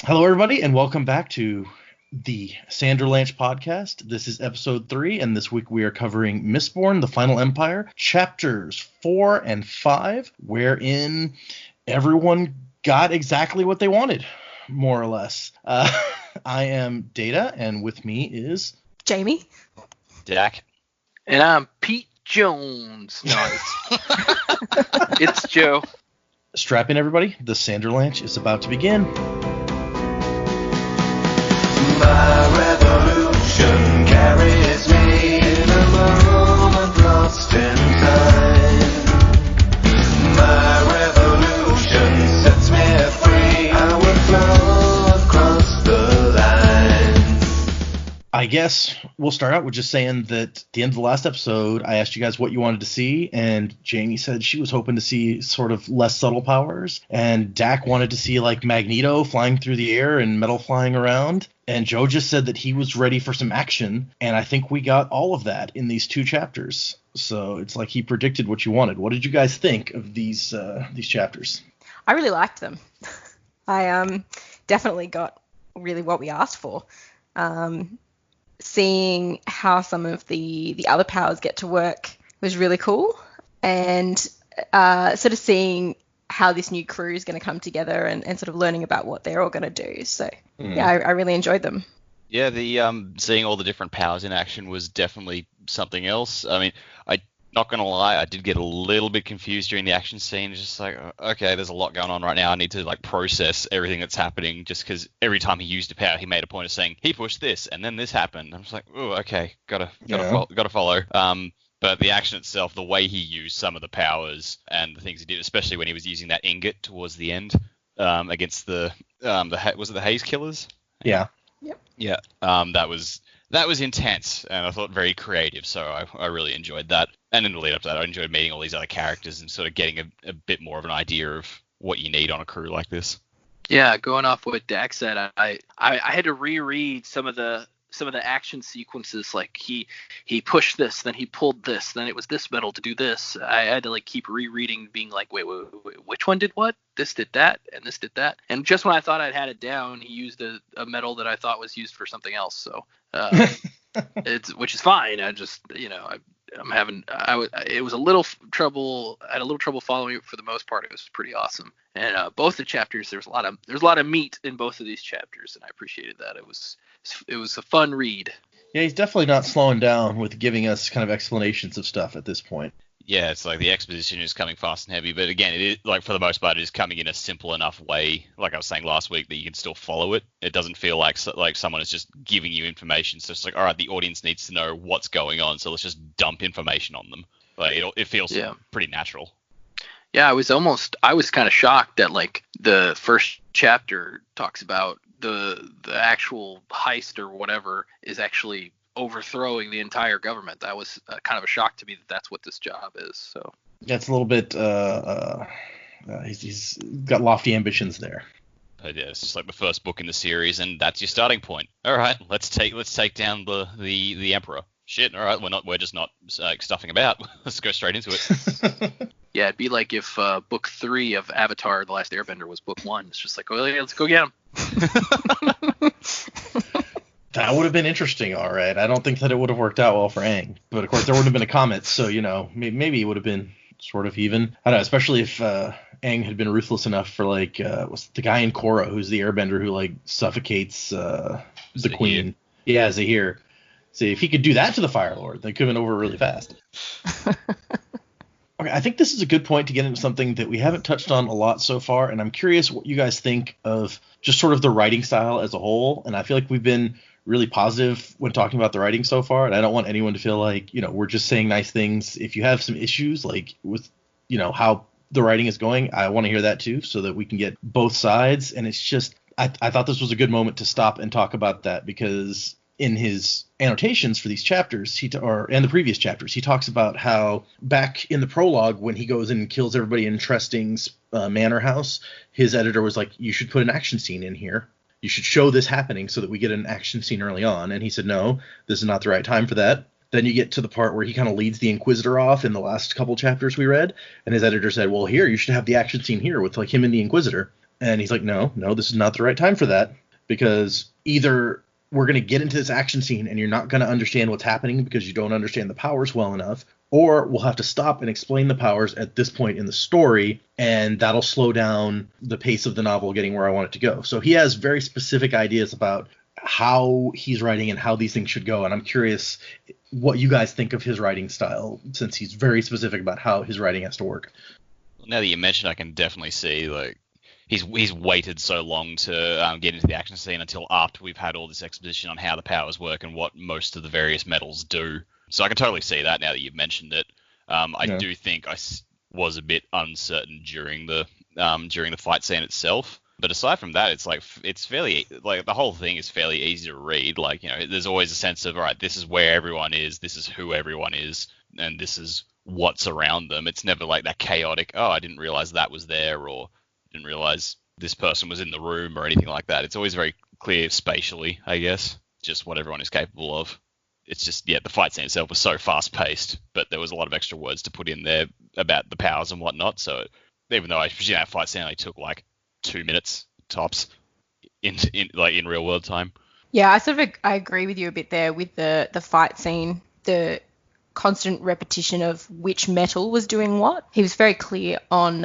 Hello, everybody, and welcome back to the Sanderlanche podcast. This is episode 3, and this week we are covering Mistborn, The Final Empire, chapters 4 and 5, wherein everyone got exactly what they wanted, more or less. I am Data, and with me is... Jamie. Dak. And I'm Pete Jones. No, it's Joe. Strap in, everybody. The Sanderlanche is about to begin. My revolution carries me in a moment lost in time. My revolution sets me free. I will flow across the line. I guess we'll start out with just saying that at the end of the last episode, I asked you guys what you wanted to see, and Jamie said she was hoping to see sort of less subtle powers, and Dak wanted to see like Magneto flying through the air and metal flying around, and Joe just said that he was ready for some action, and I think we got all of that in these 2 chapters. So it's like he predicted what you wanted. What did you guys think of these chapters? I really liked them. I definitely got really what we asked for. Seeing how some of the other powers get to work was really cool, and sort of seeing how this new crew is going to come together and sort of learning about what they're all going to do. So yeah, I really enjoyed them. Yeah, the seeing all the different powers in action was definitely something else. I mean, I'm not gonna lie, I did get a little bit confused during the action scene. It's just like, okay, there's a lot going on right now. I need to like process everything that's happening. Just because every time he used a power, he made a point of saying he pushed this and then this happened. I'm just like, oh, okay, gotta follow. But the action itself, the way he used some of the powers and the things he did, especially when he was using that ingot towards the end against was it the Haze Killers? Yeah. Yep. Yeah. That was intense, and I thought very creative. So I really enjoyed that. And in the lead up to that, I enjoyed meeting all these other characters and sort of getting a bit more of an idea of what you need on a crew like this. Yeah, going off what Dak said, I had to reread some of the action sequences. Like he pushed this, then he pulled this, then it was this metal to do this. I had to like keep rereading, being like, wait, which one did what? This did that, and this did that. And just when I thought I'd had it down, he used a metal that I thought was used for something else. So which is fine. I just it was a little trouble. I had a little trouble following it for the most part. It was pretty awesome. And both the chapters, there's a lot of meat in both of these chapters, and I appreciated that. It was a fun read. Yeah, he's definitely not slowing down with giving us kind of explanations of stuff at this point. Yeah, it's like the exposition is coming fast and heavy, but again, it is like for the most part, it is coming in a simple enough way, like I was saying last week, that you can still follow it. It doesn't feel like someone is just giving you information. So it's like, all right, the audience needs to know what's going on, so let's just dump information on them. Like it feels pretty natural. Yeah, I was kind of shocked that like the first chapter talks about the actual heist or whatever is actually overthrowing the entire government. That was kind of a shock to me that that's what this job is. So that's a little bit he's got lofty ambitions there. But yeah, it's just like the first book in the series, and that's your starting point. All right, let's take down the emperor. Shit, all right, we're just not stuffing about. Let's go straight into it. Yeah, it'd be like if book 3 of Avatar: The Last Airbender was book 1. It's just like, oh yeah, let's go get him. That would have been interesting, all right. I don't think that it would have worked out well for Aang. But, of course, there wouldn't have been a comet, so, maybe it would have been sort of even. I don't know, especially if Aang had been ruthless enough for, like, what's the guy in Korra who's the airbender who, like, suffocates the queen. Yeah, Zahir. See, if he could do that to the Fire Lord, they could have been over really fast. Okay, I think this is a good point to get into something that we haven't touched on a lot so far, and I'm curious what you guys think of just sort of the writing style as a whole. And I feel like we've been really positive when talking about the writing so far, and I don't want anyone to feel like, we're just saying nice things. If you have some issues, like with, how the writing is going, I want to hear that too, so that we can get both sides. And it's just, I thought this was a good moment to stop and talk about that, because in his annotations for these chapters, and the previous chapters, he talks about how back in the prologue, when he goes in and kills everybody in Tresting's manor house, his editor was like, you should put an action scene in here. You should show this happening so that we get an action scene early on. And he said, no, this is not the right time for that. Then you get to the part where he kind of leads the Inquisitor off in the last couple chapters we read, and his editor said, well, here, you should have the action scene here with like him and the Inquisitor. And he's like, no, this is not the right time for that, because either we're going to get into this action scene and you're not going to understand what's happening because you don't understand the powers well enough, or we'll have to stop and explain the powers at this point in the story, and that'll slow down the pace of the novel getting where I want it to go. So he has very specific ideas about how he's writing and how these things should go, and I'm curious what you guys think of his writing style, since he's very specific about how his writing has to work. Now that you mention, I can definitely see, like, he's waited so long to get into the action scene until after we've had all this exposition on how the powers work and what most of the various metals do. So I can totally see that now that you've mentioned it. I do think I was a bit uncertain during the fight scene itself. But aside from that, it's fairly, like, the whole thing is fairly easy to read. Like, you know, there's always a sense of, all right, this is where everyone is, this is who everyone is, and this is what's around them. It's never like that chaotic, oh, I didn't realize that was there, or didn't realize this person was in the room, or anything like that. It's always very clear spatially, I guess, just what everyone is capable of. It's just, the fight scene itself was so fast-paced, but there was a lot of extra words to put in there about the powers and whatnot. So even though I presume that fight scene only took like 2 minutes tops in real world time. Yeah, I agree with you a bit there with the fight scene, the constant repetition of which metal was doing what. He was very clear on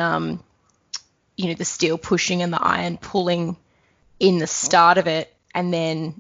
the steel pushing and the iron pulling in the start of it, and then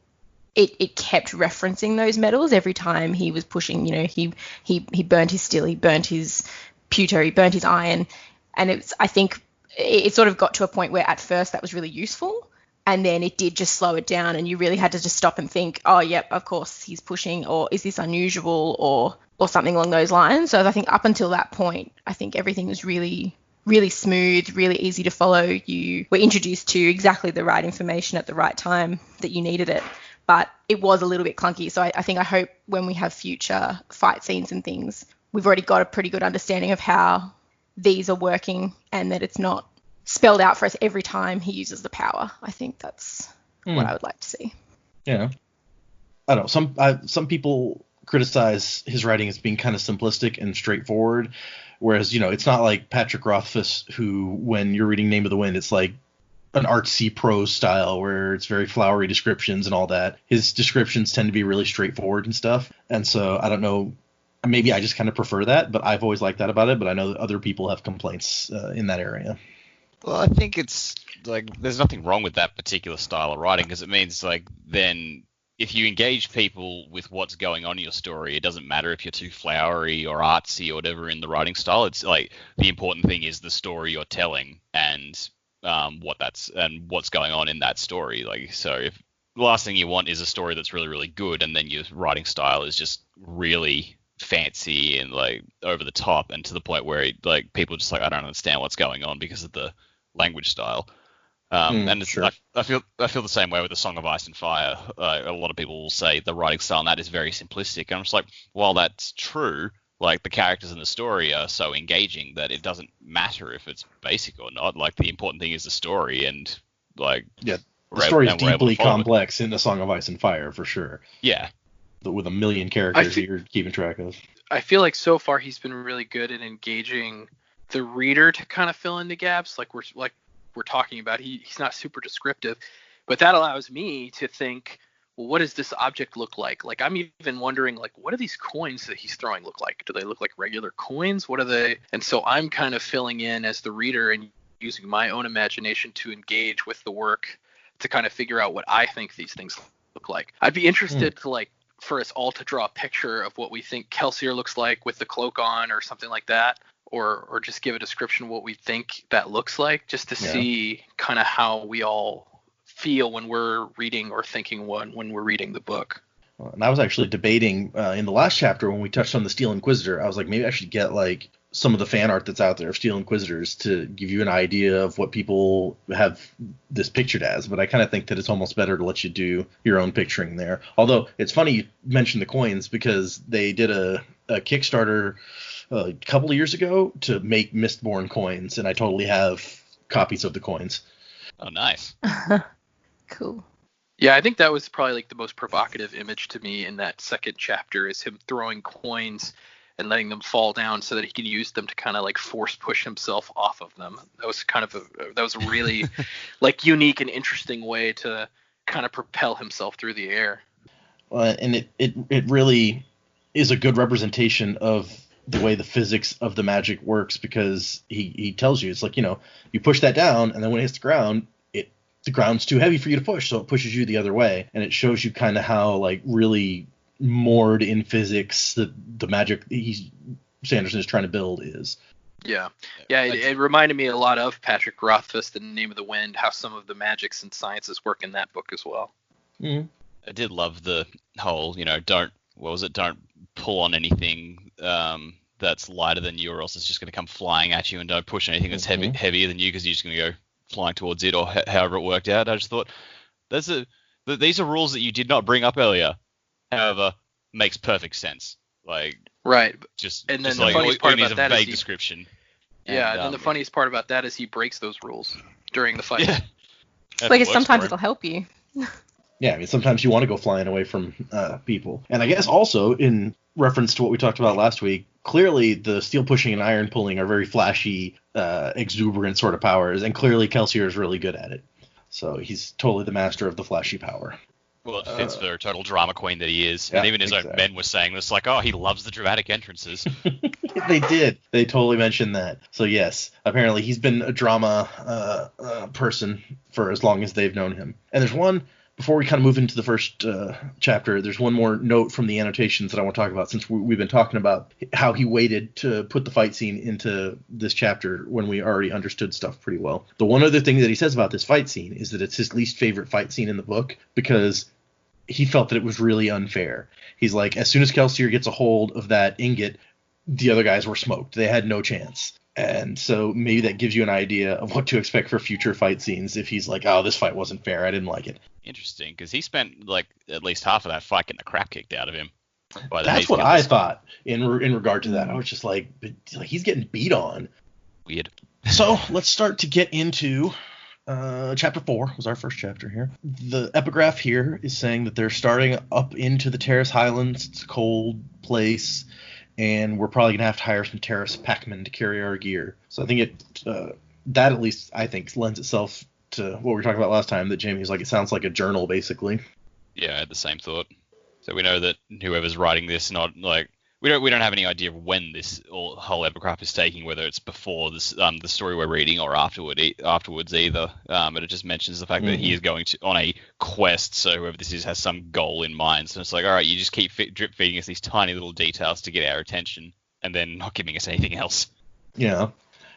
it kept referencing those metals every time he was pushing. You know, he burned his steel, he burned his pewter, he burned his iron, and I think it sort of got to a point where at first that was really useful, and then it did just slow it down, and you really had to just stop and think, oh, yep, of course he's pushing, or is this unusual, or something along those lines. So I think up until that point, I think everything was really, really smooth, really easy to follow. You were introduced to exactly the right information at the right time that you needed it, but it was a little bit clunky. So I hope when we have future fight scenes and things, we've already got a pretty good understanding of how these are working, and that it's not spelled out for us every time he uses the power. I think that's what I would like to see. Yeah. I don't know. Some people criticize his writing as being kind of simplistic and straightforward, whereas, you know, it's not like Patrick Rothfuss, who, when you're reading Name of the Wind, it's like an artsy prose style where it's very flowery descriptions and all that. His descriptions tend to be really straightforward and stuff. And so I don't know, maybe I just kind of prefer that, but I've always liked that about it. But I know that other people have complaints in that area. Well, I think it's like there's nothing wrong with that particular style of writing, because it means, like, then if you engage people with what's going on in your story, it doesn't matter if you're too flowery or artsy or whatever in the writing style. It's like the important thing is the story you're telling and what's going on in that story. Like, so if the last thing you want is a story that's really, really good, and then your writing style is just really fancy and like over the top, and to the point where like people are just like, I don't understand what's going on because of the language style. And sure. I feel the same way with The Song of Ice and Fire. A lot of people will say the writing style in that is very simplistic, and I'm just like, while that's true, like the characters in the story are so engaging that it doesn't matter if it's basic or not. Like the important thing is the story, and like the story is deeply complex in The Song of Ice and Fire for sure. Yeah, with a million characters that you're keeping track of. I feel like so far he's been really good at engaging the reader to kind of fill in the gaps. Like we're talking about, he's not super descriptive, but that allows me to think, well, what does this object look like? Like, I'm even wondering, like, what do these coins that he's throwing look like? Do they look like regular coins? What are they? And so I'm kind of filling in as the reader and using my own imagination to engage with the work to kind of figure out what I think these things look like. I'd be interested to, like, for us all to draw a picture of what we think Kelsier looks like with the cloak on or something like that. Or just give a description of what we think that looks like, just to see kind of how we all feel when we're reading or thinking when we're reading the book. And I was actually debating in the last chapter when we touched on the Steel Inquisitor, I was like, maybe I should get like some of the fan art that's out there of Steel Inquisitors to give you an idea of what people have this pictured as. But I kind of think that it's almost better to let you do your own picturing there. Although it's funny you mentioned the coins, because they did a Kickstarter a couple of years ago to make Mistborn coins, and I totally have copies of the coins. Oh, nice. Cool. Yeah, I think that was probably like the most provocative image to me in that second chapter, is him throwing coins and letting them fall down so that he could use them to kind of like force push himself off of them. That was a really like unique and interesting way to kind of propel himself through the air. And it really is a good representation of the way the physics of the magic works, because he tells you, it's like, you push that down, and then when it hits the ground, the ground's too heavy for you to push, so it pushes you the other way. And it shows you kind of how like really moored in physics the magic Sanderson is trying to build is. Yeah, it reminded me a lot of Patrick Rothfuss, The Name of the Wind, how some of the magics and sciences work in that book as well. Mm-hmm. I did love the whole, don't pull on anything that's lighter than you, or else it's just going to come flying at you, and don't push anything that's heavier than you, because you're just going to go flying towards it, or however it worked out. I just thought these are rules that you did not bring up earlier. However, makes perfect sense. Like, right. And then the funniest part about that is description. Yeah, and then the funniest part about that is he breaks those rules during the fight. Yeah. Like, sometimes it'll help you. Yeah, I mean, sometimes you want to go flying away from people. And I guess also, in reference to what we talked about last week, clearly the steel pushing and iron pulling are very flashy, exuberant sort of powers, and clearly Kelsier is really good at it. So he's totally the master of the flashy power. Well, it fits for a total drama queen that he is. Yeah, and even his own men were saying this, like, oh, he loves the dramatic entrances. They did. They totally mentioned that. So yes, apparently he's been a drama person for as long as they've known him. And there's one, before we kind of move into the first chapter, there's one more note from the annotations that I want to talk about, since we've been talking about how he waited to put the fight scene into this chapter when we already understood stuff pretty well. The one other thing that he says about this fight scene is that it's his least favorite fight scene in the book, because he felt that it was really unfair. He's like, as soon as Kelsier gets a hold of that ingot, the other guys were smoked. They had no chance. And so maybe that gives you an idea of what to expect for future fight scenes if he's like, oh, this fight wasn't fair, I didn't like it. Interesting, because he spent like at least half of that fight getting the crap kicked out of him. That's what I thought in regard to that. I was just like he's getting beat on. Weird. So let's start to get into chapter 4 was our first chapter here. The epigraph here is saying that they're starting up into the Terrace Highlands. It's a cold place, and we're probably going to have to hire some Terrace packmen to carry our gear. So I think that at least I think lends itself to what we were talking about last time, that Jamie's like, it sounds like a journal basically. Yeah, I had the same thought. So we know that whoever's writing this, not like we don't have any idea of when this whole epigraph is taking, whether it's before this the story we're reading or afterwards either. But it just mentions the fact that he is going on a quest, so whoever this is has some goal in mind. So it's like, all right, you just keep drip feeding us these tiny little details to get our attention, and then not giving us anything else. Yeah.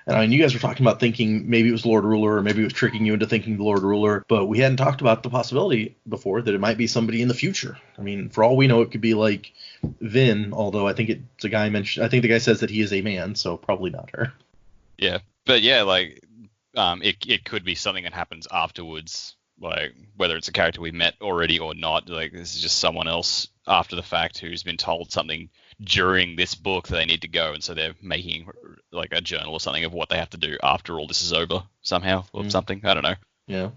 And I mean, you guys were talking about thinking maybe it was Lord Ruler, or maybe it was tricking you into thinking the Lord Ruler, but we hadn't talked about the possibility before that it might be somebody in the future. I mean, for all we know, it could be like Vin, although I think it's a guy mentioned. I think the guy says that he is a man, so probably not her. Yeah, but yeah, like it could be something that happens afterwards, like whether it's a character we met already or not. Like this is just someone else after the fact who's been told something during this book that they need to go, and so they're making like a journal or something of what they have to do after all this is over somehow, or something. I don't know. Yeah.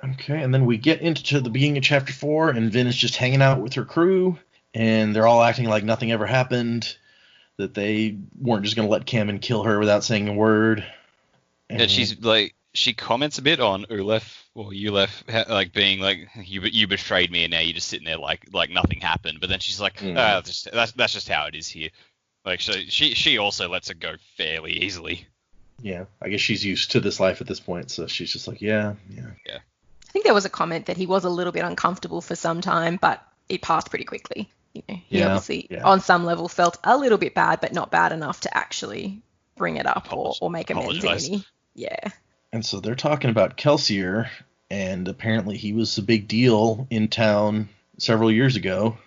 Okay, and then we get into the beginning of chapter 4, and Vin is just hanging out with her crew, and they're all acting like nothing ever happened, that they weren't just going to let Kamen kill her without saying a word. And she's like, she comments a bit on Ulef, like being like, you betrayed me, and now you're just sitting there like nothing happened. But then she's like, that's just how it is here. Like she also lets it go fairly easily. Yeah, I guess she's used to this life at this point, so she's just like, yeah. I think there was a comment that he was a little bit uncomfortable for some time, but it passed pretty quickly. He obviously on some level felt a little bit bad, but not bad enough to actually bring it up or make amends. Yeah. And so they're talking about Kelsier, and apparently he was a big deal in town several years ago,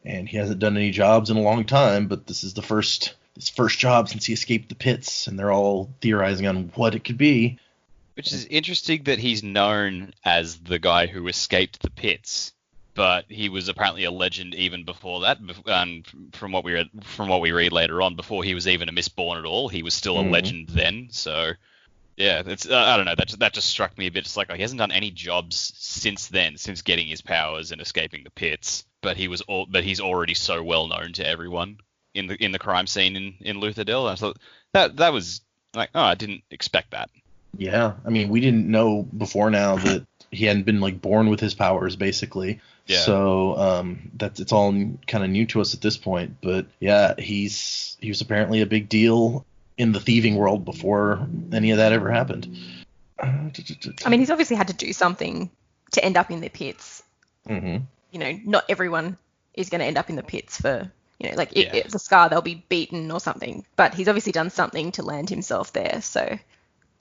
and he hasn't done any jobs in a long time, but this is his first job since he escaped the pits, and they're all theorizing on what it could be. Which is interesting that he's known as the guy who escaped the pits, but he was apparently a legend even before that. From what we read later on, before he was even a Mistborn at all, he was still a legend then. So yeah, it's I don't know. That just struck me a bit. It's like he hasn't done any jobs since then, since getting his powers and escaping the pits. But he's already so well known to everyone. in the crime scene in Lutherdale. I thought that was like, oh, I didn't expect that. Yeah, I mean, we didn't know before now that he hadn't been like born with his powers, basically. Yeah. So it's all kind of new to us at this point. But yeah, he was apparently a big deal in the thieving world before any of that ever happened. I mean, he's obviously had to do something to end up in the pits. Mm-hmm. You know, not everyone is going to end up in the pits for, you know, like it's a scar, they'll be beaten or something. But he's obviously done something to land himself there. So,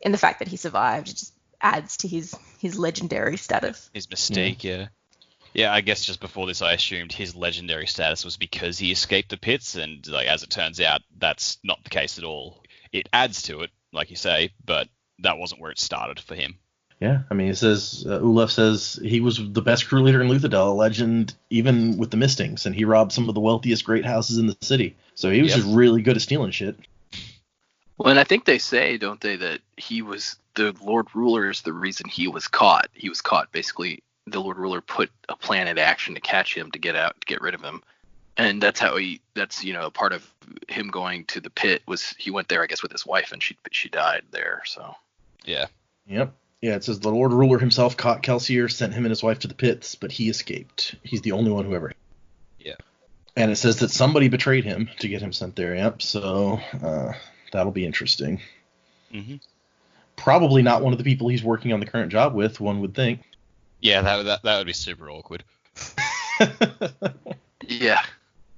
and the fact that he survived just adds to his legendary status. His mistake, yeah. Yeah, I guess just before this, I assumed his legendary status was because he escaped the pits, and like as it turns out, that's not the case at all. It adds to it, like you say, but that wasn't where it started for him. Yeah, I mean, he says, Ulef says he was the best crew leader in Lutherdale, a legend even with the Mistings, and he robbed some of the wealthiest great houses in the city. So he was just really good at stealing shit. Well, and I think they say, don't they, that he was the Lord Ruler is the reason he was caught. He was caught, basically. The Lord Ruler put a plan in action to catch him, to get rid of him. And that's how a part of him going to the pit was he went there, I guess, with his wife, and she died there. So. Yeah. Yep. Yeah, it says the Lord Ruler himself caught Kelsier, sent him and his wife to the pits, but he escaped. He's the only one who ever. Yeah. And it says that somebody betrayed him to get him sent there. Yep. So that'll be interesting. Mm-hmm. Probably not one of the people he's working on the current job with, one would think. Yeah, that would be super awkward. Yeah.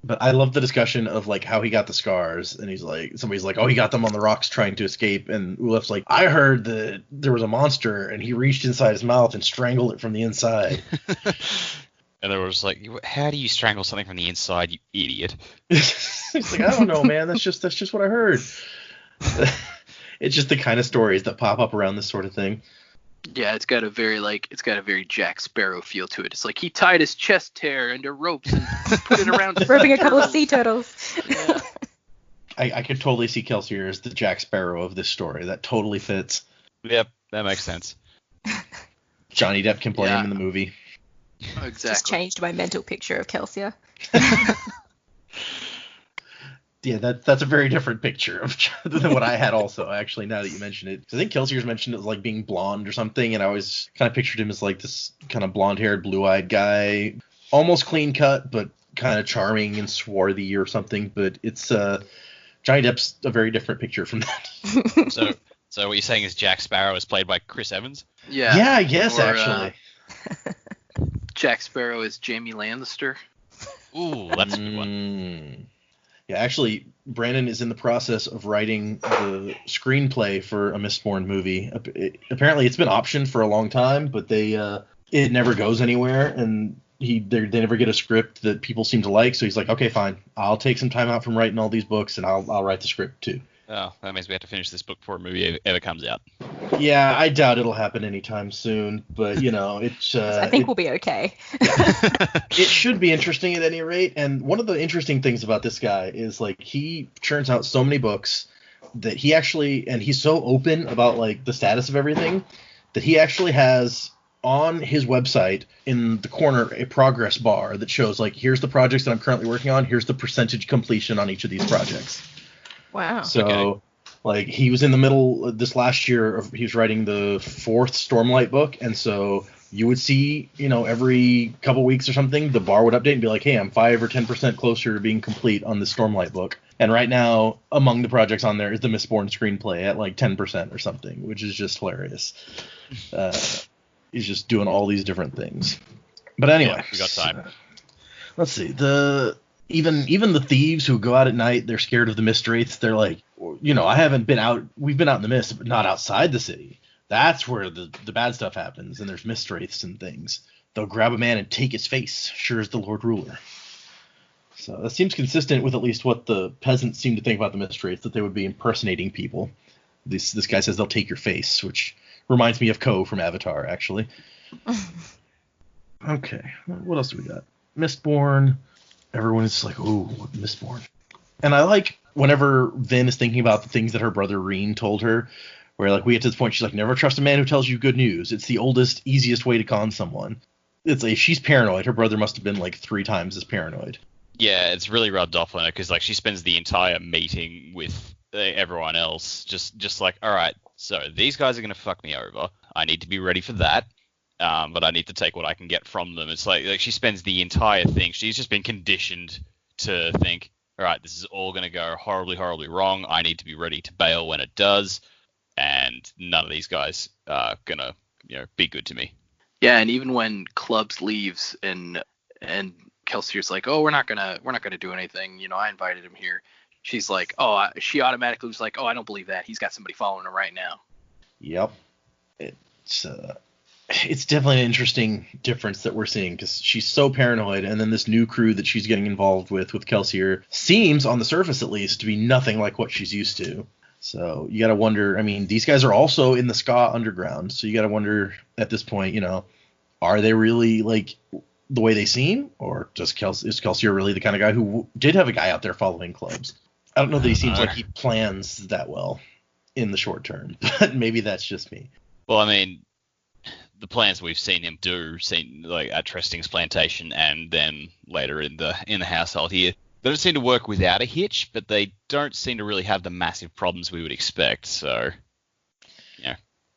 But I love the discussion of like how he got the scars, and somebody's like, oh, he got them on the rocks trying to escape, and Ulef's like, I heard that there was a monster and he reached inside his mouth and strangled it from the inside. And they were just like, how do you strangle something from the inside, you idiot? He's like, I don't know, man. That's just what I heard. It's just the kind of stories that pop up around this sort of thing. Yeah, it's got a very Jack Sparrow feel to it. It's like he tied his chest hair into ropes and put it around roping a couple of sea turtles. Yeah. I could totally see Kelsier as the Jack Sparrow of this story. That totally fits. Yep, that makes sense. Johnny Depp can play him in the movie. Exactly. Just changed my mental picture of Kelsier. Yeah, that's a very different picture than what I had also, actually, now that you mention it. I think Kelsier's mentioned it as like being blonde or something, and I always kind of pictured him as like this kind of blonde-haired, blue-eyed guy. Almost clean-cut, but kind of charming and swarthy or something. But it's Johnny Depp's a very different picture from that. So what you're saying is Jack Sparrow is played by Chris Evans? Yeah. Yeah, I guess, actually. Jack Sparrow is Jamie Lannister. Ooh, that's a good one. Yeah, actually, Brandon is in the process of writing the screenplay for a Mistborn movie. Apparently, it's been optioned for a long time, but it never goes anywhere, and they never get a script that people seem to like. So he's like, okay, fine, I'll take some time out from writing all these books, and I'll write the script too. Oh, that means we have to finish this book before a movie ever comes out. Yeah, I doubt it'll happen anytime soon, but it's. I think we'll be okay. It should be interesting at any rate, and one of the interesting things about this guy is like he churns out so many books that he's so open about like the status of everything that he actually has on his website in the corner a progress bar that shows like here's the projects that I'm currently working on, here's the percentage completion on each of these projects. Wow. So, like, he was in the middle this last year. He was writing the 4th Stormlight book, and so you would see, every couple weeks or something, the bar would update and be like, hey, I'm 5 or 10% closer to being complete on the Stormlight book. And right now, among the projects on there is the Mistborn screenplay at like 10% or something, which is just hilarious. He's just doing all these different things. But anyway, we got time. Let's see. Even the thieves who go out at night, they're scared of the mist wraiths. They're like, I haven't been out. We've been out in the mist, but not outside the city. That's where the bad stuff happens, and there's mist wraiths and things. They'll grab a man and take his face, sure as the Lord Ruler. So that seems consistent with at least what the peasants seem to think about the mist wraiths, that they would be impersonating people. This guy says they'll take your face, which reminds me of Ko from Avatar, actually. Okay, what else do we got? Mistborn. Everyone is like, ooh, Mistborn. And I like whenever Vin is thinking about the things that her brother Reen told her, where like we get to this point, she's like, never trust a man who tells you good news. It's the oldest, easiest way to con someone. It's like she's paranoid. Her brother must have been like 3 times as paranoid. Yeah, it's really rubbed off on her because like she spends the entire meeting with everyone else, just like, all right, so these guys are gonna fuck me over. I need to be ready for that. But I need to take what I can get from them. It's like she spends the entire thing. She's just been conditioned to think, all right, this is all gonna go horribly, horribly wrong. I need to be ready to bail when it does, and none of these guys are gonna, be good to me. Yeah, and even when Clubs leaves and Kelsier's like, oh, we're not gonna do anything. I invited him here. She's like, she automatically was like, oh, I don't believe that. He's got somebody following him right now. Yep. It's definitely an interesting difference that we're seeing because she's so paranoid, and then this new crew that she's getting involved with Kelsier seems, on the surface at least, to be nothing like what she's used to. So you got to wonder. I mean, these guys are also in the ska underground, so you got to wonder at this point, are they really like the way they seem, or is Kelsier really the kind of guy who did have a guy out there following Clubs? I don't know that he seems like he plans that well in the short term, but maybe that's just me. Well, I mean, the plans we've seen him do, like at Tresting's plantation and then later in the household here, they don't seem to work without a hitch, but they don't seem to really have the massive problems we would expect. So,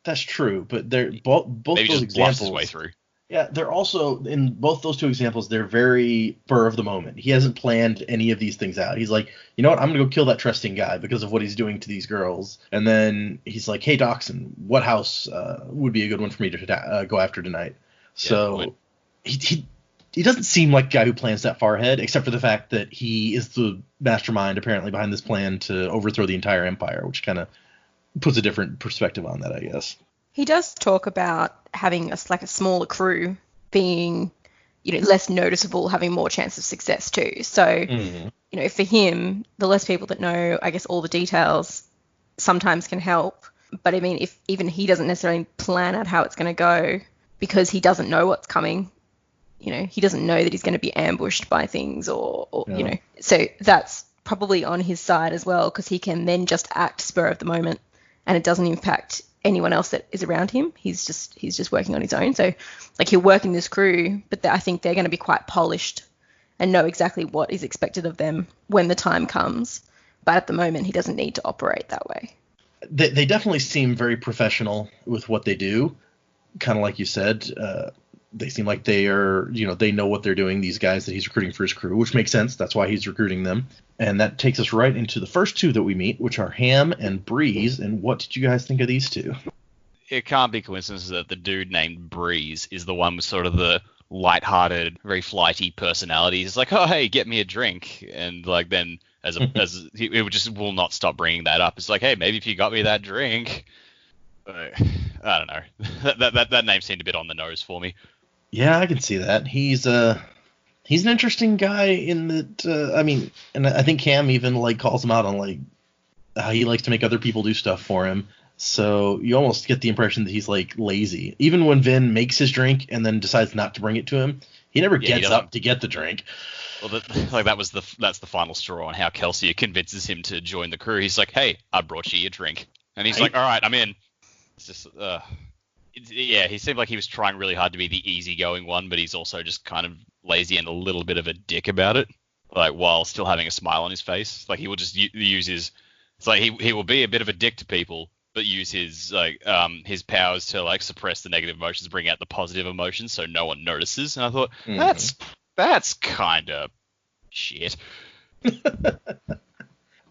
that's true. But they're both maybe those just examples. His way through. Yeah, they're also, in both those two examples, they're very spur of the moment. He hasn't planned any of these things out. He's like, you know what, I'm going to go kill that Tresting guy because of what he's doing to these girls. And then he's like, hey, Doxson, what house would be a good one for me to go after tonight? So he doesn't seem like a guy who plans that far ahead, except for the fact that he is the mastermind, apparently, behind this plan to overthrow the entire empire, which kind of puts a different perspective on that, I guess. He does talk about having a smaller crew being, less noticeable, having more chance of success too. So, for him, the less people that know, I guess, all the details sometimes can help. But I mean, if even he doesn't necessarily plan out how it's going to go because he doesn't know what's coming, he doesn't know that he's going to be ambushed by things or so that's probably on his side as well, because he can then just act spur of the moment and it doesn't impact anyone else that is around him. He's just working on his own. So like he'll work in this crew, but I think they're going to be quite polished and know exactly what is expected of them when the time comes. But at the moment, he doesn't need to operate that way. They definitely seem very professional with what they do. Kind of like you said, they seem like they are, they know what they're doing, these guys that he's recruiting for his crew, which makes sense. That's why he's recruiting them. And that takes us right into the first two that we meet, which are Ham and Breeze. And what did you guys think of these two? It can't be coincidence that the dude named Breeze is the one with sort of the lighthearted, very flighty personality. He's like, oh, hey, get me a drink. And like then he will not stop bringing that up. It's like, hey, maybe if you got me that drink. I don't know. That name seemed a bit on the nose for me. Yeah, I can see that. He's an interesting guy in that. And I think Cam even calls him out on how he likes to make other people do stuff for him. So you almost get the impression that he's lazy. Even when Vin makes his drink and then decides not to bring it to him, he never gets up to get the drink. Well, that's the final straw on how Kelsier convinces him to join the crew. He's like, hey, I brought you your drink, and he's like, all right, I'm in. It's just, he seemed like he was trying really hard to be the easygoing one, but he's also just kind of lazy and a little bit of a dick about it, while still having a smile on his face. He will just use his, it's like he will be a bit of a dick to people, but use his his powers to suppress the negative emotions, bring out the positive emotions, so no one notices. And I thought that's kind of shit.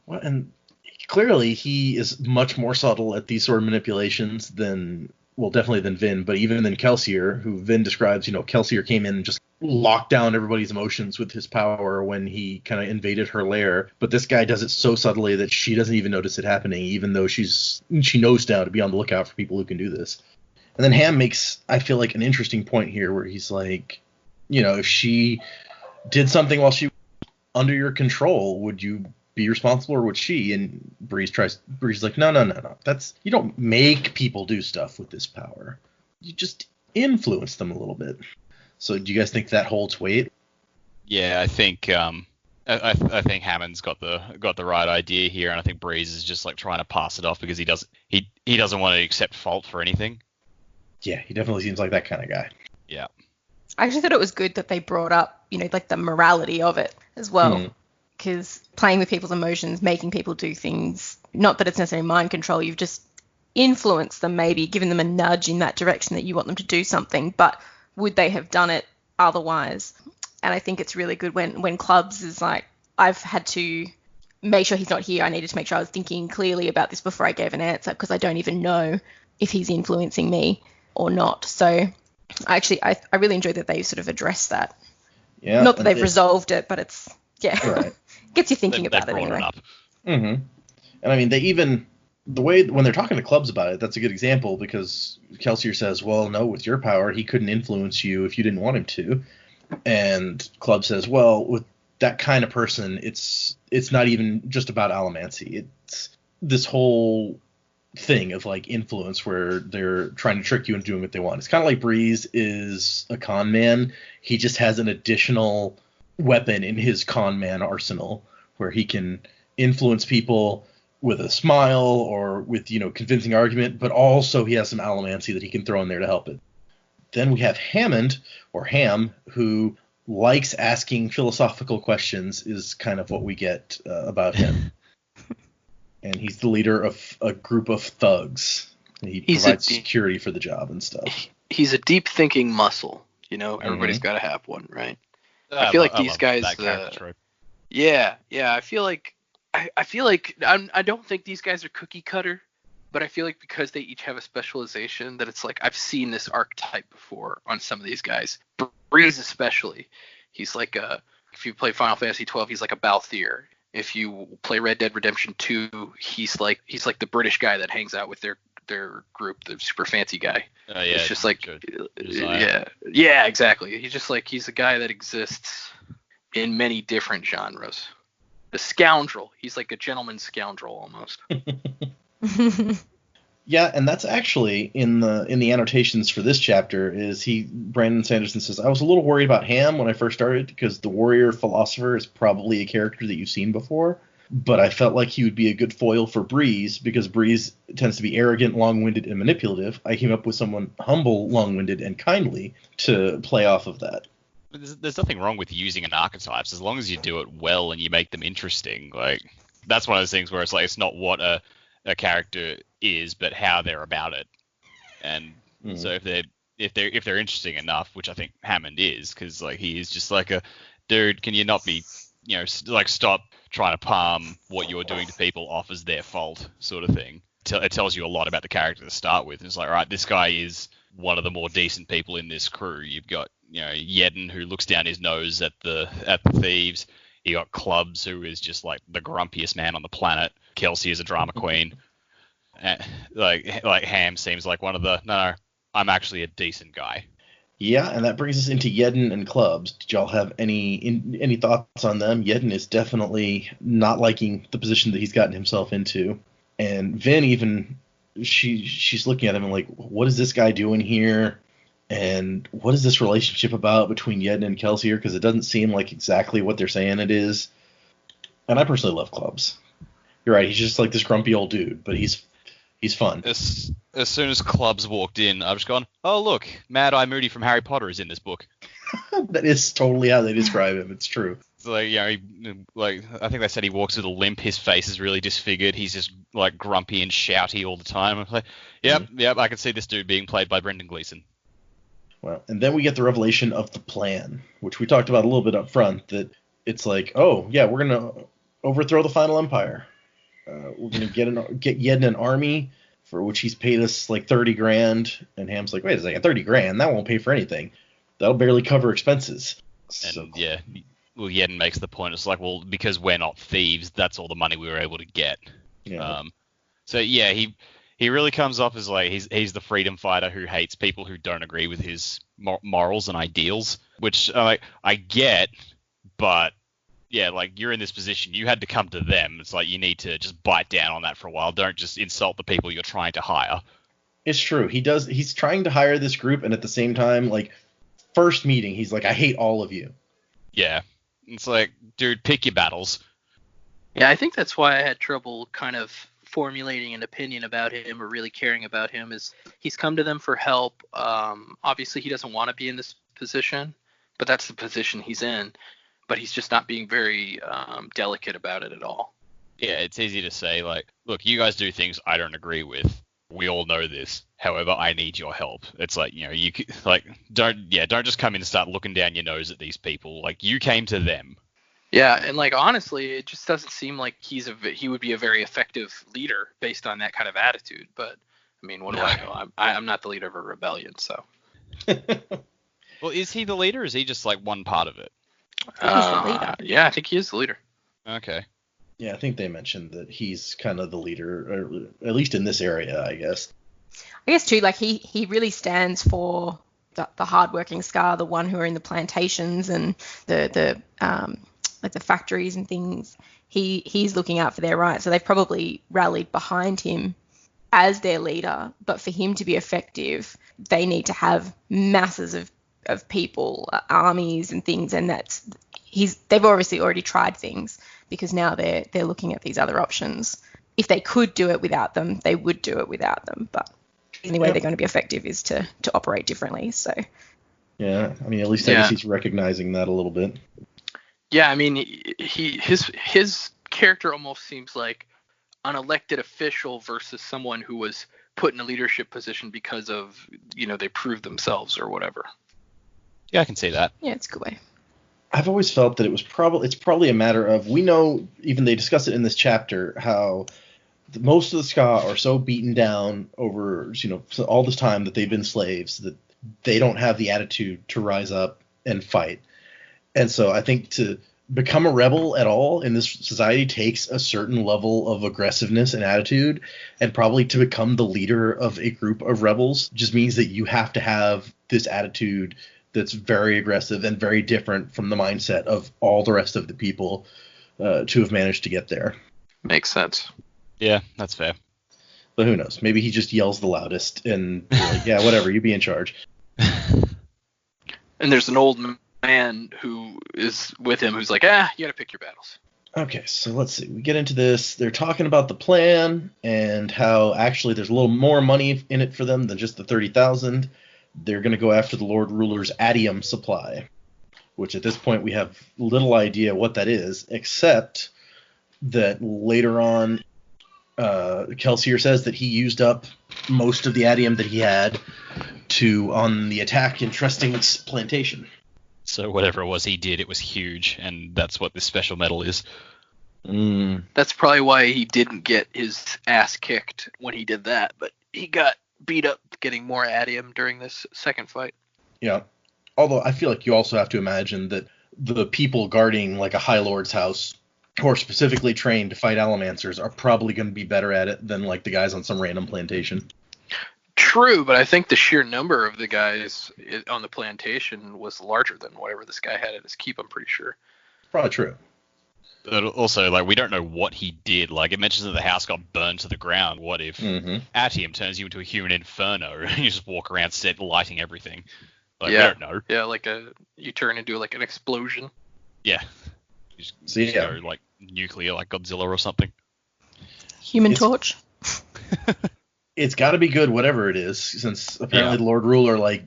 Well, and clearly he is much more subtle at these sort of manipulations than Vin, but even than Kelsier, who Vin describes, Kelsier came in and just locked down everybody's emotions with his power when he kind of invaded her lair. But this guy does it so subtly that she doesn't even notice it happening, even though she knows now to be on the lookout for people who can do this. And then Ham makes, I feel like, an interesting point here where he's like, if she did something while she was under your control, would you be responsible, or would she? And Breeze is like, no. You don't make people do stuff with this power. You just influence them a little bit. So do you guys think that holds weight? Yeah, I think I think Hammond's got the right idea here, and I think Breeze is just trying to pass it off because he doesn't want to accept fault for anything. Yeah, he definitely seems like that kind of guy. Yeah. I actually thought it was good that they brought up, the morality of it. as well. Because playing with people's emotions, making people do things, not that it's necessarily mind control, you've just influenced them, maybe given them a nudge in that direction that you want them to do something, but would they have done it otherwise? And I think it's really good when Clubs is like, I've had to make sure he's not here. I needed to make sure I was thinking clearly about this before I gave an answer, because I don't even know if he's influencing me or not. So I really enjoyed that they sort of addressed that. Yeah. Not that they've resolved it, but it's, right. Gets you thinking about it brought anyway. it up. And I mean, they even, the way, when they're talking to Clubs about it, that's a good example, because Kelsier says, well, no, with your power, he couldn't influence you if you didn't want him to. And Club says, well, with that kind of person, it's not even just about allomancy. It's this whole thing of like influence where they're trying to trick you into doing what they want. It's kind of like Breeze is a con man. He just has an additional weapon in his con man arsenal where he can influence people with a smile or with, convincing argument, but also he has some allomancy that he can throw in there to help it. Then we have Hammond, or Ham, who likes asking philosophical questions, is kind of what we get about him. And he's the leader of a group of thugs. He provides security for the job and stuff. He's a deep thinking muscle. Everybody's got to have one, right? I feel like these guys. Yeah. I feel like I don't think these guys are cookie cutter, but I feel like because they each have a specialization, that it's like I've seen this archetype before on some of these guys. Breeze especially, he's like if you play Final Fantasy 12, he's like a Balthier. If you play Red Dead Redemption 2, he's like the British guy that hangs out with their group, the super fancy guy. It's just like yeah, exactly. He's a guy that exists in many different genres. The scoundrel. He's like a gentleman scoundrel almost. Yeah, and that's actually in the annotations for this chapter. Brandon Sanderson says, I was a little worried about Ham when I first started, because the warrior philosopher is probably a character that you've seen before, but I felt like he would be a good foil for Breeze, because Breeze tends to be arrogant, long-winded, and manipulative. I came up with someone humble, long-winded, and kindly to play off of that. There's nothing wrong with using an archetypes as long as you do it well and you make them interesting. Like, that's one of those things where it's like, it's not what a character is, but how they're about it. And so if they're interesting enough, which I think Hammond is, because like he is just like a dude, can you not be, stop trying to palm what you're doing to people off as their fault, sort of thing. It tells you a lot about the character to start with. It's like, all right, this guy is one of the more decent people in this crew. You've got Yedden, who looks down his nose at the thieves. You got Clubs, who is just like the grumpiest man on the planet. Kelsier is a drama queen. Like Ham seems like one of the no, I'm actually a decent guy. Yeah, and that brings us into Yedden and Clubs. Did y'all have any thoughts on them? Yedden is definitely not liking the position that he's gotten himself into, and Vin even she's looking at him and like, what is this guy doing here? And what is this relationship about between Yedden and Kelsier? Because it doesn't seem like exactly what they're saying it is. And I personally love Clubs. You're right, he's just like this grumpy old dude, but he's fun. As soon as Clubs walked in, I've just gone, oh look, Mad Eye Moody from Harry Potter is in this book. That is totally how they describe him. It's true. So, like, I think they said he walks with a limp. His face is really disfigured. He's just like grumpy and shouty all the time. I'm like, yep, I can see this dude being played by Brendan Gleeson. Well, and then we get the revelation of the plan, which we talked about a little bit up front, that it's like, oh, yeah, we're going to overthrow the Final Empire. We're going to get Yedden an army, for which he's paid us like 30 grand. And Ham's like, wait a second, 30 grand? That won't pay for anything. That'll barely cover expenses. And well, Yedden makes the point. It's like, well, because we're not thieves, that's all the money we were able to get. Yeah. So yeah, he really comes off as like he's the freedom fighter who hates people who don't agree with his morals and ideals, which I get, but yeah, like you're in this position, you had to come to them. It's like you need to just bite down on that for a while. Don't just insult the people you're trying to hire. It's true. He's trying to hire this group, and at the same time, like, first meeting, he's like, I hate all of you. Yeah. It's like, dude, pick your battles. Yeah, I think that's why I had trouble kind of formulating an opinion about him or really caring about him, is he's come to them for help. Obviously, he doesn't want to be in this position, but that's the position he's in. but he's just not being very delicate about it at all. Yeah, it's easy to say, like, look, you guys do things I don't agree with. We all know this. However, I need your help. It's like, you like, don't just come in and start looking down your nose at these people. Like, you came to them. Yeah, and like honestly, it just doesn't seem like he would be a very effective leader based on that kind of attitude. But I mean, what do I know? I'm not the leader of a rebellion, so. Well, is he the leader? Or is he just like one part of it? He's the leader. Yeah, I think he is the leader. Okay. Yeah, I think they mentioned that he's kind of the leader, or at least in this area, I guess. I guess too, like he really stands for the hardworking Scar, the one who are in the plantations and the like the factories and things. He's looking out for their rights, so they've probably rallied behind him as their leader. But for him to be effective, they need to have masses of people, armies and things, and they've obviously already tried things, because now they're looking at these other options. If they could do it without them, they would do it without them. But the only way they're going to be effective is to operate differently. So yeah, I mean, at least I guess he's recognizing that a little bit. Yeah, I mean, his character almost seems like an elected official versus someone who was put in a leadership position because of, they proved themselves or whatever. Yeah, I can see that. Yeah, it's a good way. I've always felt that it's probably a matter of, we know, even they discuss it in this chapter, how most of the Ska are so beaten down over, all this time that they've been slaves, that they don't have the attitude to rise up and fight. And so I think to become a rebel at all in this society takes a certain level of aggressiveness and attitude, and probably to become the leader of a group of rebels just means that you have to have this attitude that's very aggressive and very different from the mindset of all the rest of the people to have managed to get there. Makes sense. Yeah, that's fair. But who knows? Maybe he just yells the loudest and like, yeah, whatever, you be in charge. And there's an old man who is with him who's like, you gotta pick your battles. Okay, so let's see. We get into this. They're talking about the plan and how actually there's a little more money in it for them than just the 30,000. They're going to go after the Lord Ruler's adium supply, which at this point we have little idea what that is, except that later on Kelsier says that he used up most of the adium that he had on the attack in Trusting's plantation. So whatever it was he did, it was huge, and that's what this special medal is. That's probably why he didn't get his ass kicked when he did that, but he got beat up getting more adium during this second fight. Yeah. Although I feel like you also have to imagine that the people guarding like a High Lord's house who are specifically trained to fight Allomancers are probably going to be better at it than like the guys on some random plantation. True, but I think the sheer number of the guys on the plantation was larger than whatever this guy had at his keep, I'm pretty sure. Probably true. But also, like, we don't know what he did. Like, it mentions that the house got burned to the ground. What if Atium turns you into a human inferno and you just walk around set lighting everything? Like, we don't know. Yeah, like you turn into like an explosion. Yeah. You just go like nuclear, like Godzilla or something. Human Torch. It's got to be good, whatever it is, since apparently the Lord Ruler like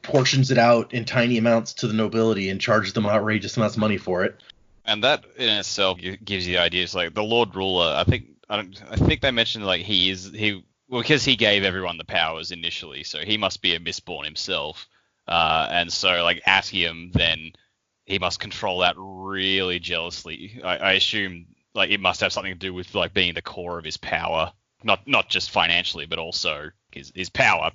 portions it out in tiny amounts to the nobility and charges them outrageous amounts of money for it. And that in itself gives you the idea. It's like the Lord Ruler. I think they mentioned like because he gave everyone the powers initially, so he must be a Mistborn himself. And so like Atium, then he must control that really jealously. I assume like it must have something to do with like being the core of his power, not just financially, but also his power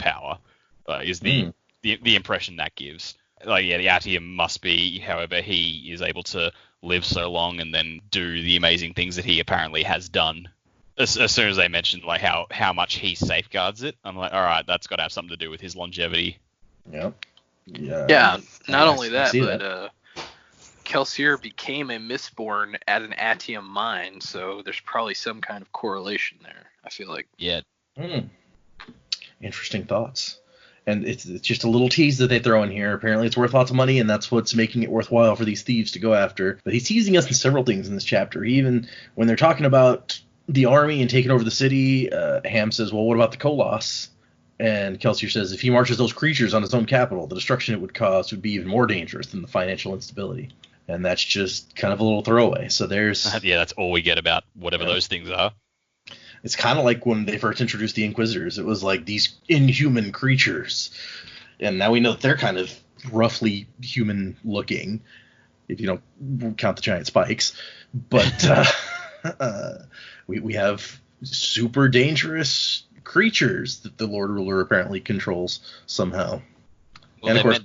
is the impression that gives. Like the Atium must be, however he is able to live so long and then do the amazing things that he apparently has done. As soon as they mentioned like how much he safeguards it, I'm like, all right, that's got to have something to do with his longevity. Yeah. Not only that, but Kelsier became a Mistborn at an Atium mine, so there's probably some kind of correlation there, I feel like. Yeah. Interesting thoughts. And it's just a little tease that they throw in here. Apparently it's worth lots of money, and that's what's making it worthwhile for these thieves to go after. But he's teasing us in several things in this chapter. Even when they're talking about the army and taking over the city, Ham says, well, what about the Koloss? And Kelsier says, if he marches those creatures on his own capital, the destruction it would cause would be even more dangerous than the financial instability. And that's just kind of a little throwaway. So there's... Yeah, that's all we get about whatever those things are. It's kind of like when they first introduced the Inquisitors. It was like these inhuman creatures. And now we know that they're kind of roughly human looking, if you don't count the giant spikes. But we have super dangerous creatures that the Lord Ruler apparently controls somehow. Well, and of course,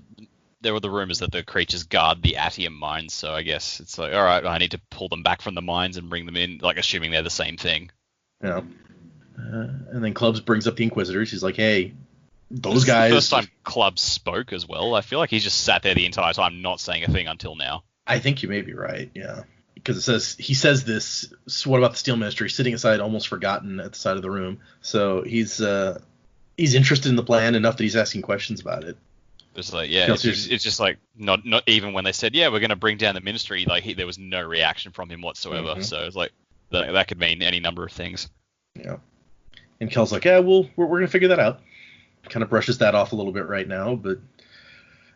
there were the rumors that the creatures guard the Atium mines, so I guess it's like, all right, I need to pull them back from the mines and bring them in, like assuming they're the same thing. Yeah. And then Clubs brings up the Inquisitors. He's like, hey, those This guys... is the first time Clubs spoke as well. I feel like he's just sat there the entire time not saying a thing until now. I think you may be right, yeah. Because he says this, so what about the Steel Ministry, sitting aside, almost forgotten at the side of the room. So he's interested in the plan enough that he's asking questions about it. It's like, yeah, it's just like not even when they said, yeah, we're going to bring down the Ministry, like there was no reaction from him whatsoever. Mm-hmm. So it's like that could mean any number of things. Yeah. And Kel's like, yeah, we're going to figure that out. Kind of brushes that off a little bit right now, but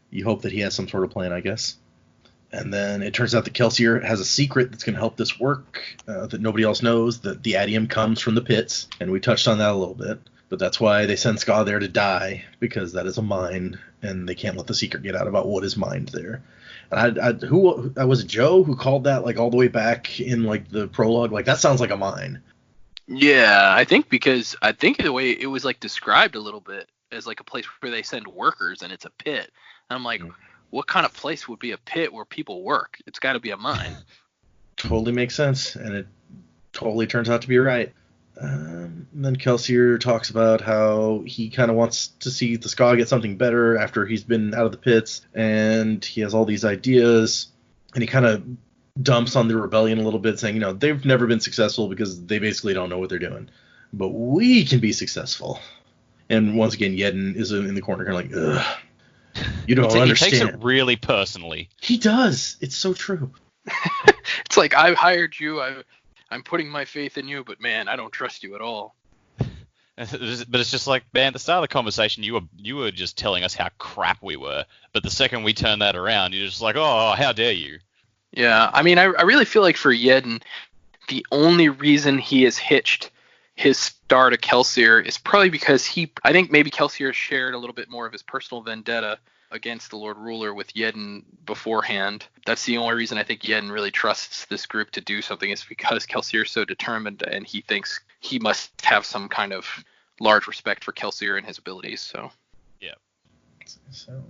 you hope that he has some sort of plan, I guess. And then it turns out that Kelsier has a secret that's going to help this work that nobody else knows, that the Atium comes from the pits, and we touched on that a little bit. But that's why they send Ska there to die, because that is a mine, and they can't let the secret get out about what is mined there. And who was it, Joe, who called that like all the way back in like the prologue? Like that sounds like a mine. Yeah, I think the way it was like described a little bit as like a place where they send workers, and it's a pit. And I'm like, what kind of place would be a pit where people work? It's got to be a mine. Totally makes sense, and it totally turns out to be right. And then Kelsier talks about how he kind of wants to see the Ska get something better after he's been out of the pits, and he has all these ideas, and he kind of dumps on the rebellion a little bit, saying, they've never been successful because they basically don't know what they're doing. But we can be successful. And once again, Yedden is in the corner kind of like, ugh, you don't understand. He takes it really personally. He does. It's so true. It's like, I hired you, I'm putting my faith in you, but man, I don't trust you at all. But it's just like, man, at the start of the conversation, you were just telling us how crap we were. But the second we turn that around, you're just like, oh, how dare you? Yeah, I mean, I really feel like for Yedden, the only reason he has hitched his star to Kelsier is probably because I think maybe Kelsier shared a little bit more of his personal vendetta against the Lord Ruler with Yedden beforehand. That's the only reason I think Yedden really trusts this group to do something, is because Kelsier is so determined, and he thinks he must have some kind of large respect for Kelsier and his abilities. So yeah. So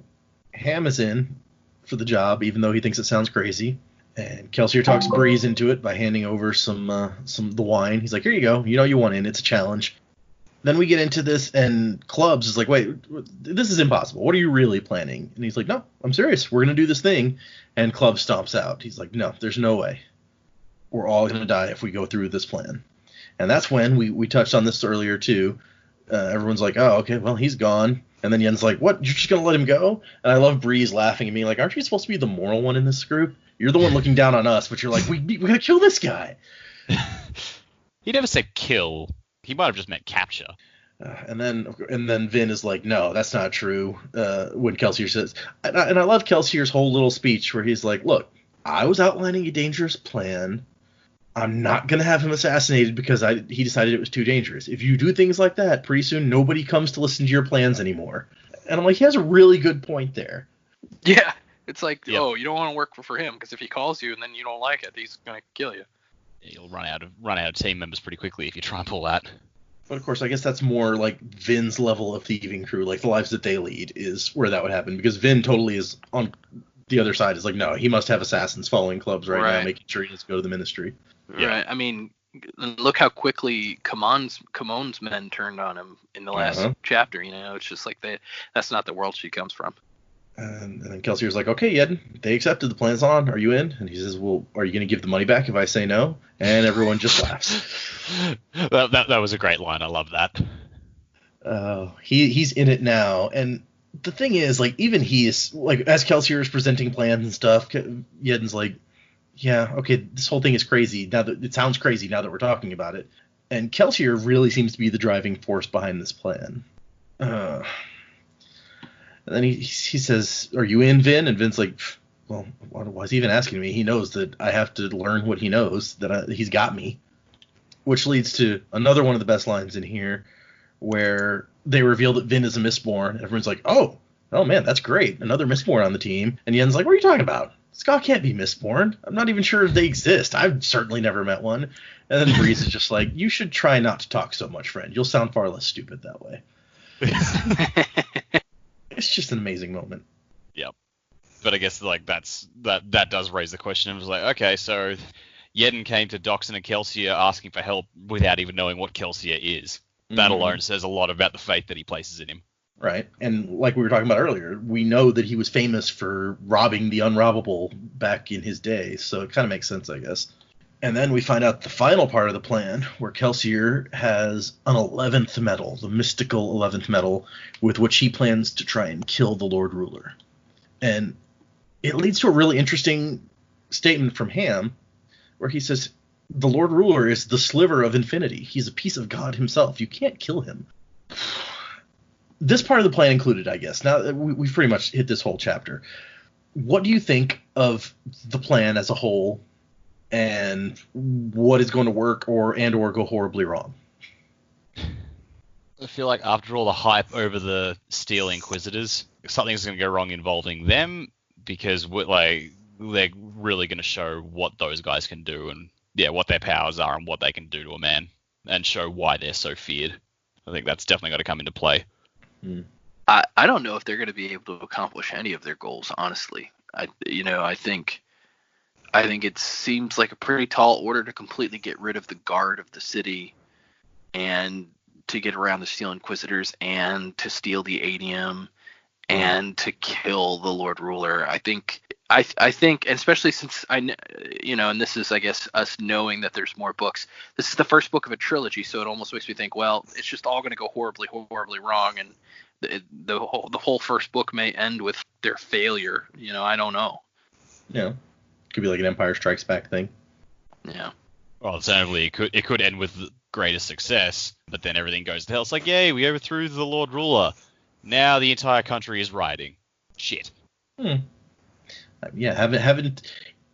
Ham is in for the job, even though he thinks it sounds crazy. And Kelsier talks Breeze into it by handing over some the wine. He's like, here you go. You want in. It's a challenge. Then we get into this, and Clubs is like, wait, this is impossible. What are you really planning? And he's like, no, I'm serious. We're going to do this thing. And Clubs stomps out. He's like, no, there's no way. We're all going to die if we go through this plan. And that's when we touched on this earlier, too. Everyone's like, oh, okay, well, he's gone. And then Yen's like, what? You're just going to let him go? And I love Breeze laughing at me like, aren't you supposed to be the moral one in this group? You're the one looking down on us, but you're like, we got to kill this guy. He never said kill. He might have just meant capture. And then Vin is like, no, that's not true. When Kelsier says, and I love Kelsier's whole little speech where he's like, look, I was outlining a dangerous plan. I'm not going to have him assassinated because he decided it was too dangerous. If you do things like that, pretty soon nobody comes to listen to your plans anymore. And I'm like, he has a really good point there. Yeah. It's like, oh, you don't want to work for him because if he calls you and then you don't like it, he's going to kill you. You'll run out of team members pretty quickly if you try and pull that. But of course, I guess that's more like Vin's level of thieving crew, like the lives that they lead is where that would happen, because Vin totally is on the other side. Is like, no, he must have assassins following Clubs right now, making sure he doesn't go to the Ministry. Yeah. Right. I mean, look how quickly Kamon's men turned on him in the last chapter. It's just like that's not the world she comes from. And then Kelsier's like, okay, Yedden, they accepted, the plan's on. Are you in? And he says, well, are you going to give the money back if I say no? And everyone just laughs. That was a great line. I love that. He's in it now. And the thing is, like, even he is, like, as Kelsier is presenting plans and stuff, Yedden's like, yeah, okay, this whole thing is crazy. Now that it sounds crazy now that we're talking about it. And Kelsier really seems to be the driving force behind this plan. And then he says, are you in, Vin? And Vin's like, well, why is he even asking me? He knows that I have to learn what he knows, that he's got me. Which leads to another one of the best lines in here, where they reveal that Vin is a Mistborn. Everyone's like, oh man, that's great. Another Mistborn on the team. And Yen's like, what are you talking about? Scott can't be Mistborn. I'm not even sure if they exist. I've certainly never met one. And then Breeze is just like, you should try not to talk so much, friend. You'll sound far less stupid that way. It's just an amazing moment. Yep. But I guess like that does raise the question. It was like, okay, so Yedden came to Doxson and Kelsier asking for help without even knowing what Kelsier is. That alone says a lot about the faith that he places in him. Right. And like we were talking about earlier, we know that he was famous for robbing the unrobbable back in his day, so it kind of makes sense, I guess. And then we find out the final part of the plan, where Kelsier has an 11th metal, the mystical 11th metal, with which he plans to try and kill the Lord Ruler. And it leads to a really interesting statement from Ham, where he says, the Lord Ruler is the sliver of infinity. He's a piece of God himself. You can't kill him. This part of the plan included, I guess. Now, we've pretty much hit this whole chapter. What do you think of the plan as a whole, and what is going to work or go horribly wrong? I feel like after all the hype over the Steel Inquisitors, something's going to go wrong involving them, because they're really going to show what those guys can do, and what their powers are and what they can do to a man, and show why they're so feared. I think that's definitely got to come into play. I don't know if they're going to be able to accomplish any of their goals, honestly. I think it seems like a pretty tall order to completely get rid of the guard of the city, and to get around the Steel Inquisitors, and to steal the Adium, and to kill the Lord Ruler. I think, and especially since and this is, I guess, us knowing that there's more books. This is the first book of a trilogy, so it almost makes me think, well, it's just all going to go horribly, horribly wrong, and the whole first book may end with their failure. I don't know. Yeah, could be like an Empire Strikes Back thing. Yeah. Well, certainly it could end with greater success, but then everything goes to hell. It's like, yay, we overthrew the Lord Ruler. Now the entire country is rioting. Shit. Yeah, haven't.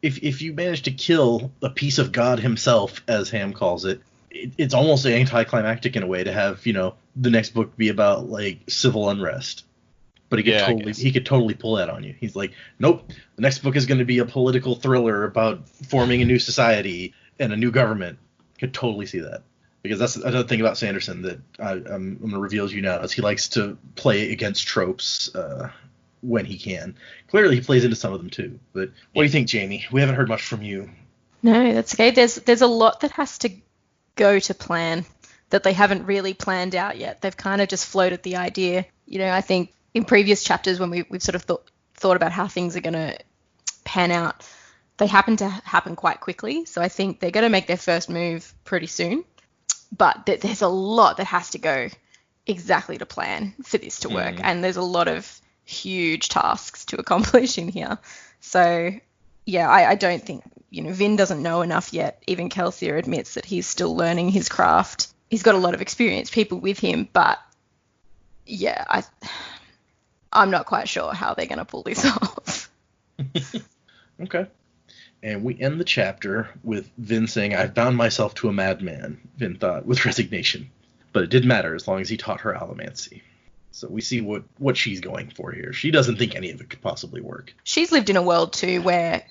If you manage to kill a piece of God himself, as Ham calls it, it's almost anticlimactic in a way to have the next book be about like civil unrest. But he could totally pull that on you. He's like, nope, the next book is going to be a political thriller about forming a new society and a new government. Could totally see that. Because that's another thing about Sanderson that I'm going to reveal to you now, is he likes to play against tropes when he can. Clearly, he plays into some of them too. But what do you think, Jamie? We haven't heard much from you. No, that's okay. There's a lot that has to go to plan that they haven't really planned out yet. They've kind of just floated the idea. I think in previous chapters when we've sort of thought about how things are going to pan out, they happen to happen quite quickly. So I think they're going to make their first move pretty soon. But there's a lot that has to go exactly to plan for this to work. And there's a lot of huge tasks to accomplish in here. So, yeah, I don't think, Vin doesn't know enough yet. Even Kelsier admits that he's still learning his craft. He's got a lot of experienced people with him. But, yeah, I'm not quite sure how they're going to pull this off. Okay. And we end the chapter with Vin saying, I bound myself to a madman, Vin thought, with resignation. But it didn't matter as long as he taught her allomancy. So we see what she's going for here. She doesn't think any of it could possibly work. She's lived in a world, too, where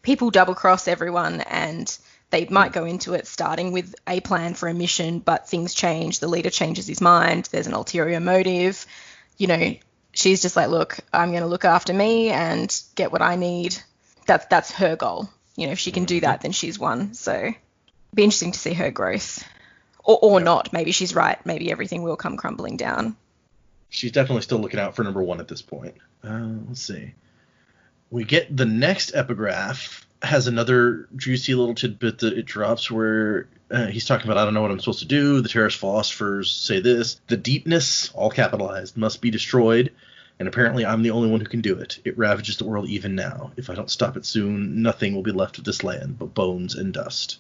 people double-cross everyone, and they might go into it starting with a plan for a mission, but things change. The leader changes his mind. There's an ulterior motive. She's just like, look, I'm going to look after me and get what I need. That's her goal. If she can do that, then she's won. So it'd be interesting to see her growth. Or not. Maybe she's right. Maybe everything will come crumbling down. She's definitely still looking out for number one at this point. Let's see. We get the next epigraph has another juicy little tidbit that it drops where he's talking about, I don't know what I'm supposed to do. The terrorist philosophers say this. The deepness, all capitalized, must be destroyed. And apparently I'm the only one who can do it. It ravages the world even now. If I don't stop it soon, nothing will be left of this land but bones and dust.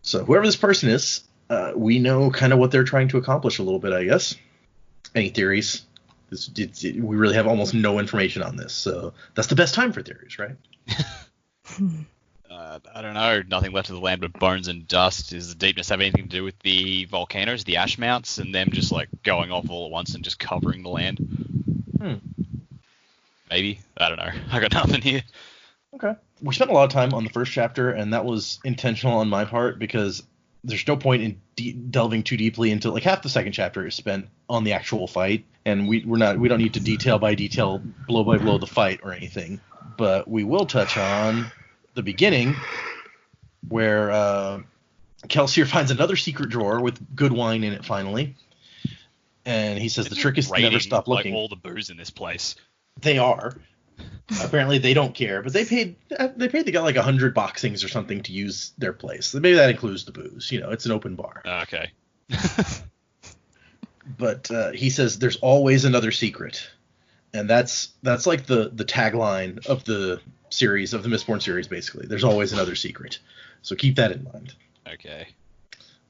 So whoever this person is, we know kind of what they're trying to accomplish a little bit, I guess. Any theories We really have almost no information on this, so that's the best time for theories, right? I don't know. Nothing left of the land but bones and dust. Does the deepness have anything to do with the volcanoes, the ash mounts, and them just like going off all at once and just covering the land? Maybe. I don't know. I got nothing here. Okay. We spent a lot of time on the first chapter, and that was intentional on my part because there's no point in delving too deeply into like half the second chapter is spent on the actual fight, and we don't need to detail by detail, blow by blow the fight or anything. But we will touch on the beginning, where Kelsier finds another secret drawer with good wine in it finally, and he says the trick is to never stop looking. Like all the booze in this place. They are. Apparently they don't care, but they paid the guy like 100 boxings or something to use their place. So maybe that includes the booze. It's an open bar. Okay. But he says there's always another secret, and that's like the tagline of the series, of the Mistborn series, basically. There's always another secret, so keep that in mind. Okay.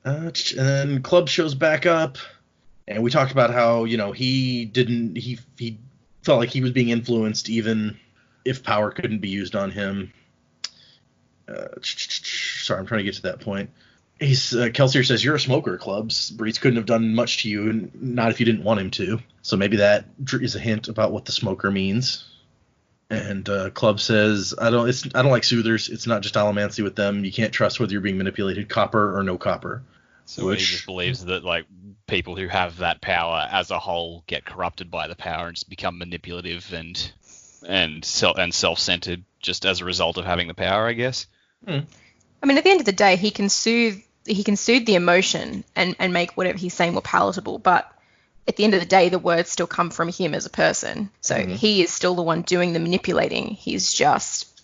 And then Club shows back up, and we talked about how he felt like he was being influenced even if power couldn't be used on him. Sorry, I'm trying to get to that point. Kelsier says, you're a smoker, Clubs. Breeze couldn't have done much to you, and not if you didn't want him to. So maybe that is a hint about what the smoker means. And Club says, I don't like soothers. It's not just allomancy with them. You can't trust whether you're being manipulated, copper or no copper. So he just believes that like people who have that power as a whole get corrupted by the power and just become manipulative and self-centered just as a result of having the power, I guess. I mean, at the end of the day, he can soothe the emotion and make whatever he's saying more palatable, but at the end of the day, the words still come from him as a person. So he is still the one doing the manipulating. He's just,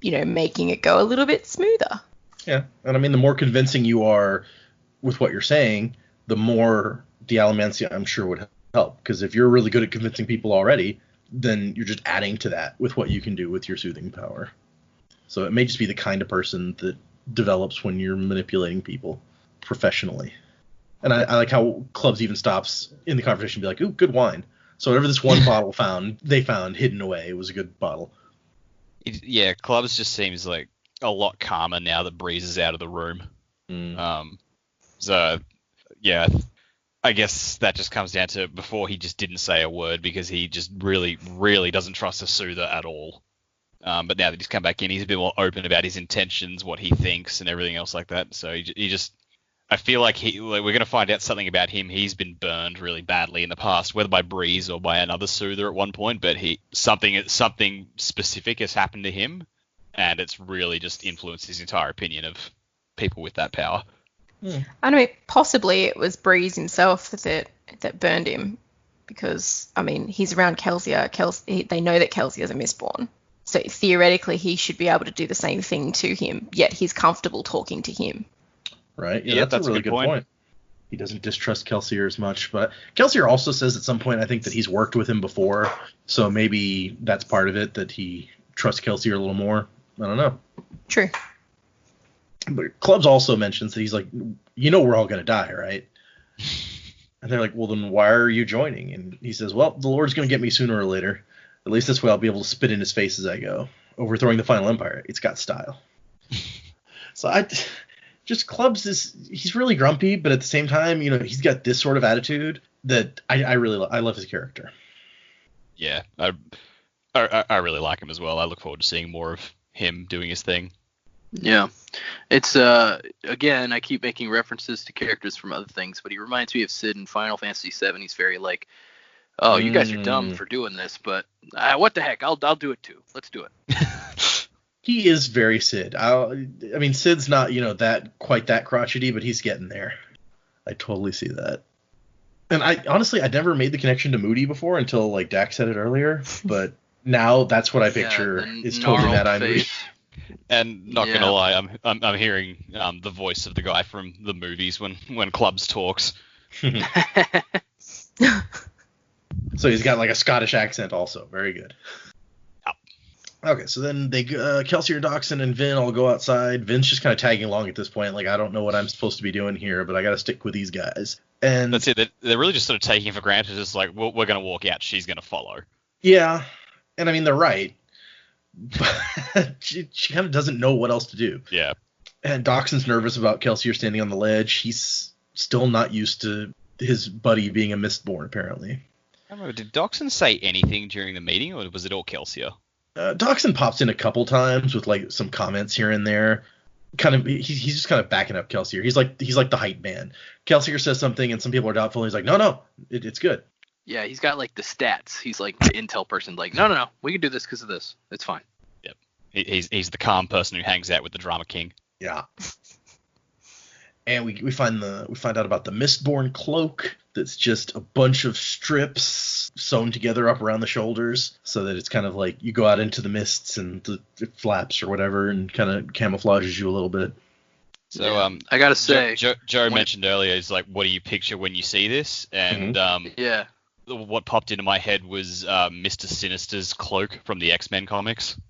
making it go a little bit smoother. Yeah, and I mean, the more convincing you are with what you're saying, the more the allomancy, I'm sure, would help. Because if you're really good at convincing people already, then you're just adding to that with what you can do with your soothing power. So it may just be the kind of person that develops when you're manipulating people professionally. And I like how Clubs even stops in the conversation and be like, ooh, good wine. So whatever this one bottle they found hidden away, it was a good bottle. Yeah, Clubs just seems like a lot calmer now that Breeze is out of the room. So, yeah, I guess that just comes down to before he just didn't say a word because he just really, really doesn't trust a soother at all. But now that he's come back in, he's a bit more open about his intentions, what he thinks, and everything else like that. So he just, I feel like we're going to find out something about him. He's been burned really badly in the past, whether by Breeze or by another soother at one point. But something specific has happened to him, and it's really just influenced his entire opinion of people with that power. I know possibly it was Breeze himself that burned him, because I mean he's around Kelsier. They know that Kelsier is a Mistborn, so theoretically he should be able to do the same thing to him. Yet he's comfortable talking to him. Right. Yeah, that's a really good point. He doesn't distrust Kelsier as much, but Kelsier also says at some point, I think, that he's worked with him before, so maybe that's part of it, that he trusts Kelsier a little more. I don't know. True. But Clubs also mentions that he's like, we're all going to die, right? And they're like, well, then why are you joining? And he says, well, the Lord's going to get me sooner or later. At least this way I'll be able to spit in his face as I go. Overthrowing the final empire. It's got style. So Clubs he's really grumpy, but at the same time, he's got this sort of attitude that I love his character. Yeah, I really like him as well. I look forward to seeing more of him doing his thing. Yeah, it's again, I keep making references to characters from other things, but he reminds me of Sid in Final Fantasy VII. He's very like, oh, you guys are dumb for doing this, but what the heck, I'll do it too. Let's do it. He is very Sid. I mean, Sid's not that quite that crotchety, but he's getting there. I totally see that. And I never made the connection to Moody before until like Dak said it earlier, but now that's what I picture is totally that eye Moody. And not gonna lie, I'm hearing the voice of the guy from the movies when Clubs talks. So he's got like a Scottish accent also. Very good. Okay, so then Kelsier, Doxson, and Vin all go outside. Vin's just kind of tagging along at this point. Like, I don't know what I'm supposed to be doing here, but I got to stick with these guys. And That's it. They're really just sort of taking it for granted. It's like, we're going to walk out. She's going to follow. yeah, and I mean, they're right. But she kind of doesn't know what else to do. Yeah. And Dockson's nervous about Kelsier standing on the ledge. He's still not used to his buddy being a Mistborn, apparently. I don't know, did Dockson say anything during the meeting, or was it all Kelsier? Dockson pops in a couple times with like some comments here and there. Kind of, he's just kind of backing up Kelsier. He's like the hype man. Kelsier says something, and some people are doubtful. He's like, no, it's good. Yeah, he's got like the stats. He's like the intel person. Like, no, we can do this because of this. It's fine. Yep. He's the calm person who hangs out with the drama king. Yeah. And we find out about the Mistborn cloak. That's just a bunch of strips sewn together up around the shoulders, so that it's kind of like you go out into the mists and it flaps or whatever, and kind of camouflages you a little bit. So yeah. I gotta say, Joe mentioned earlier, is like, what do you picture when you see this? And yeah, what popped into my head was Mr. Sinister's cloak from the X-Men comics.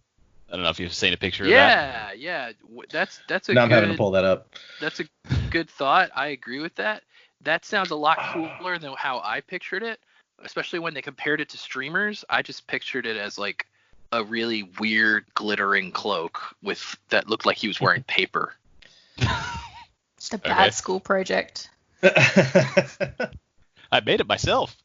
I don't know if you've seen a picture of that. Yeah. That's a now good. I'm having to pull that up. That's a good thought. I agree with that. That sounds a lot cooler than how I pictured it, especially when they compared it to streamers. I just pictured it as like a really weird glittering cloak that looked like he was wearing paper. Just a bad school project. I made it myself.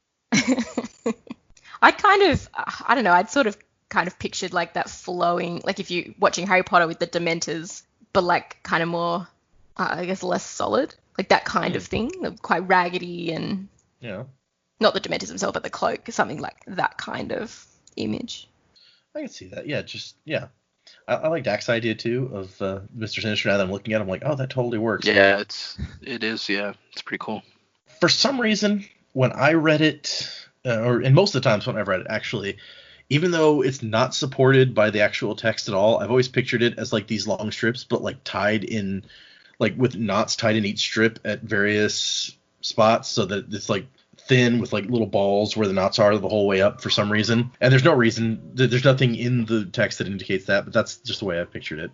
I don't know, I'd sort of kind of pictured like that flowing, like if you're watching Harry Potter with the Dementors, but like kind of more, I guess, less solid. Like that kind of thing, quite raggedy and not the Dementors themselves, but the cloak, something like that kind of image. I can see that. Yeah, I like Dak's idea too of Mr. Sinister. Now that I'm looking at it, I'm like, oh, that totally works. Yeah, it is. Yeah, it's pretty cool. For some reason, when I read it, and most of the times when I've read it, actually, even though it's not supported by the actual text at all, I've always pictured it as like these long strips, but like tied in. Like with knots tied in each strip at various spots, so that it's like thin with like little balls where the knots are the whole way up for some reason. And there's no reason, there's nothing in the text that indicates that, but that's just the way I pictured it.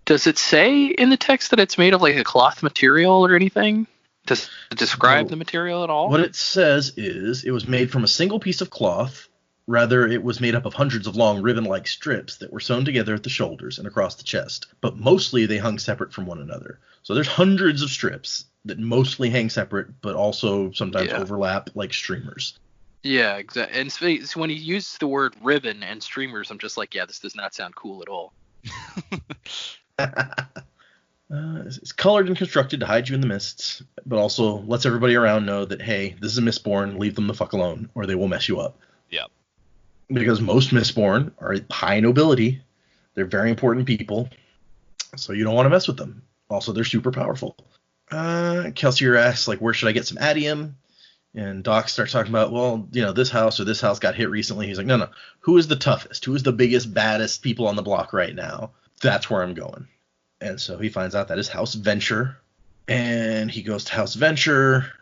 Does it say in the text that it's made of like a cloth material or anything? Does it describe the material at all? What it says is it was made from a single piece of cloth. Rather, it was made up of hundreds of long ribbon-like strips that were sewn together at the shoulders and across the chest, but mostly they hung separate from one another. So there's hundreds of strips that mostly hang separate, but also sometimes overlap like streamers. Yeah, exactly. And so when he uses the word ribbon and streamers, I'm just like, yeah, this does not sound cool at all. It's colored and constructed to hide you in the mists, but also lets everybody around know that, hey, this is a Mistborn, leave them the fuck alone, or they will mess you up. Yeah. Because most Mistborn are high nobility. They're very important people. So you don't want to mess with them. Also, they're super powerful. Kelsier asks, like, where should I get some adium? And Doc starts talking about, well, this house or this house got hit recently. He's like, no. Who is the toughest? Who is the biggest, baddest people on the block right now? That's where I'm going. And so he finds out that is House Venture. And he goes to House Venture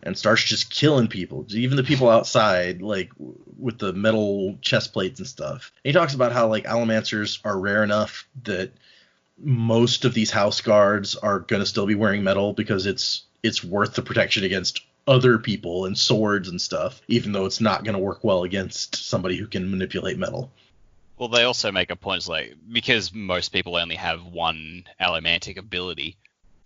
and starts just killing people, even the people outside, like with the metal chest plates and stuff. And he talks about how like allomancers are rare enough that most of these house guards are going to still be wearing metal because it's worth the protection against other people and swords and stuff, even though it's not going to work well against somebody who can manipulate metal. Well, they also make a point, like, because most people only have one allomantic ability,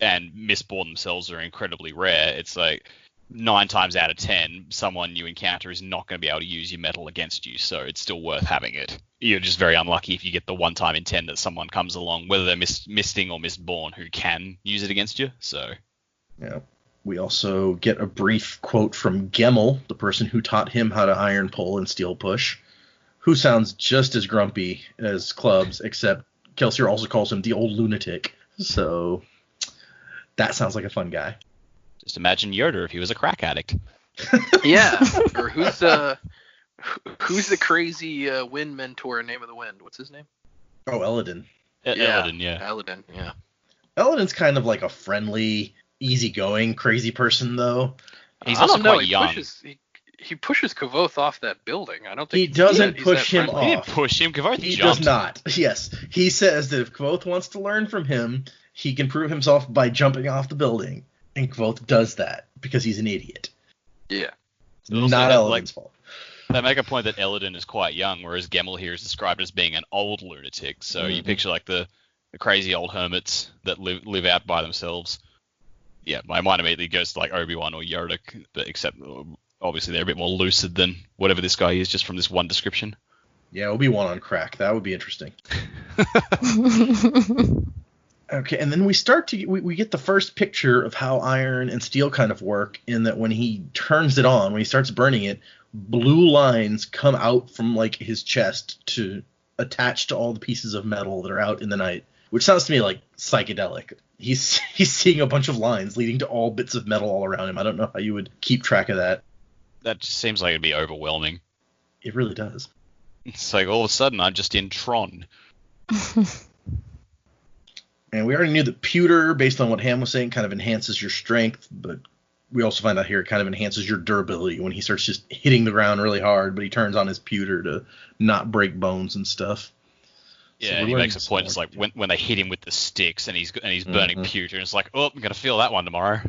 and Mistborn themselves are incredibly rare, it's like 9 times out of 10, someone you encounter is not going to be able to use your metal against you, so it's still worth having it. You're just very unlucky if you get the 1 time in 10 that someone comes along, whether they're misting or Mistborn, who can use it against you. So, yeah. We also get a brief quote from Gemmel, the person who taught him how to iron pull and steel push, who sounds just as grumpy as Clubs, except Kelsier also calls him the old lunatic. So that sounds like a fun guy. Just imagine Yoda if he was a crack addict. Yeah. Or who's the crazy wind mentor in Name of the Wind? What's his name? Oh, Eladin. Eladin, yeah. Eladin, yeah. Eladin's kind of like a friendly, easygoing, crazy person, though. He's also quite young. He pushes Kavoth off that building. I don't think he doesn't push him off. He didn't push him. Kavoth he jumped. Does not. Yes, he says that if Kavoth wants to learn from him, he can prove himself by jumping off the building. And Kvothe does that because he's an idiot. Yeah. It's not Elodin's fault. They make a point that Elodin is quite young, whereas Gemmel here is described as being an old lunatic. So you picture like the crazy old hermits that live out by themselves. Yeah, my mind immediately goes to like Obi-Wan or Yoda, but except obviously they're a bit more lucid than whatever this guy is just from this one description. Yeah, Obi-Wan on crack. That would be interesting. Okay, and then we get the first picture of how iron and steel kind of work, in that when he turns it on, when he starts burning it, blue lines come out from like his chest to attach to all the pieces of metal that are out in the night, which sounds to me like psychedelic. He's seeing a bunch of lines leading to all bits of metal all around him. I don't know how you would keep track of that. That just seems like it'd be overwhelming. It really does. It's like all of a sudden I'm just in Tron. And we already knew that pewter, based on what Ham was saying, kind of enhances your strength, but we also find out here it kind of enhances your durability when he starts just hitting the ground really hard, but he turns on his pewter to not break bones and stuff. Yeah, so he makes a point. It's like when they hit him with the sticks and he's burning pewter, and it's like, oh, I'm gonna feel that one tomorrow.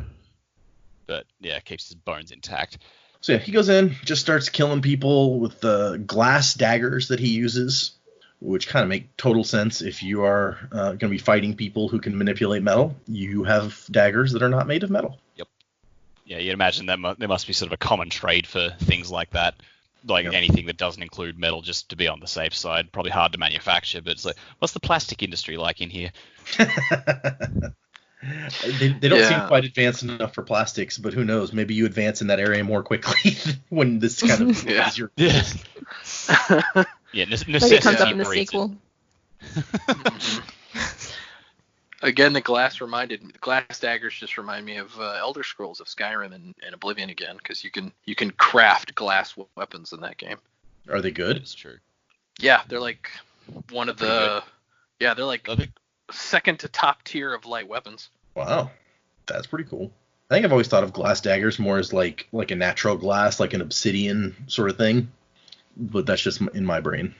But yeah, keeps his bones intact. So yeah, he goes in, just starts killing people with the glass daggers that he uses, which kind of make total sense. If you are going to be fighting people who can manipulate metal, you have daggers that are not made of metal. Yep. Yeah, you'd imagine that there must be sort of a common trade for things like that. Like anything that doesn't include metal, just to be on the safe side. Probably hard to manufacture, but it's like, what's the plastic industry like in here? They don't seem quite advanced enough for plastics, but who knows? Maybe you advance in that area more quickly when this kind of is your... Yeah. Necessity comes up in the sequel. Again, the glass daggers just remind me of Elder Scrolls of Skyrim and Oblivion again, because you can craft glass weapons in that game. Are they good? It's true. Yeah, they're like one of the... Yeah, they're like second to top tier of light weapons. Wow, that's pretty cool. I think I've always thought of glass daggers more as like a natural glass, like an obsidian sort of thing, but that's just in my brain.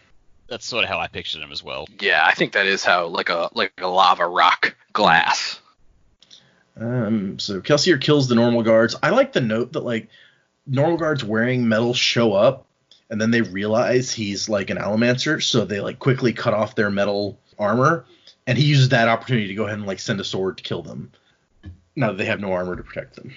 That's sort of how I pictured them as well. Yeah, I think that is how like a lava rock glass. So Kelsier kills the normal guards. I like the note that like normal guards wearing metal show up, and then they realize he's like an allomancer, so they like quickly cut off their metal armor, and he uses that opportunity to go ahead and like send a sword to kill them. Now that they have no armor to protect them.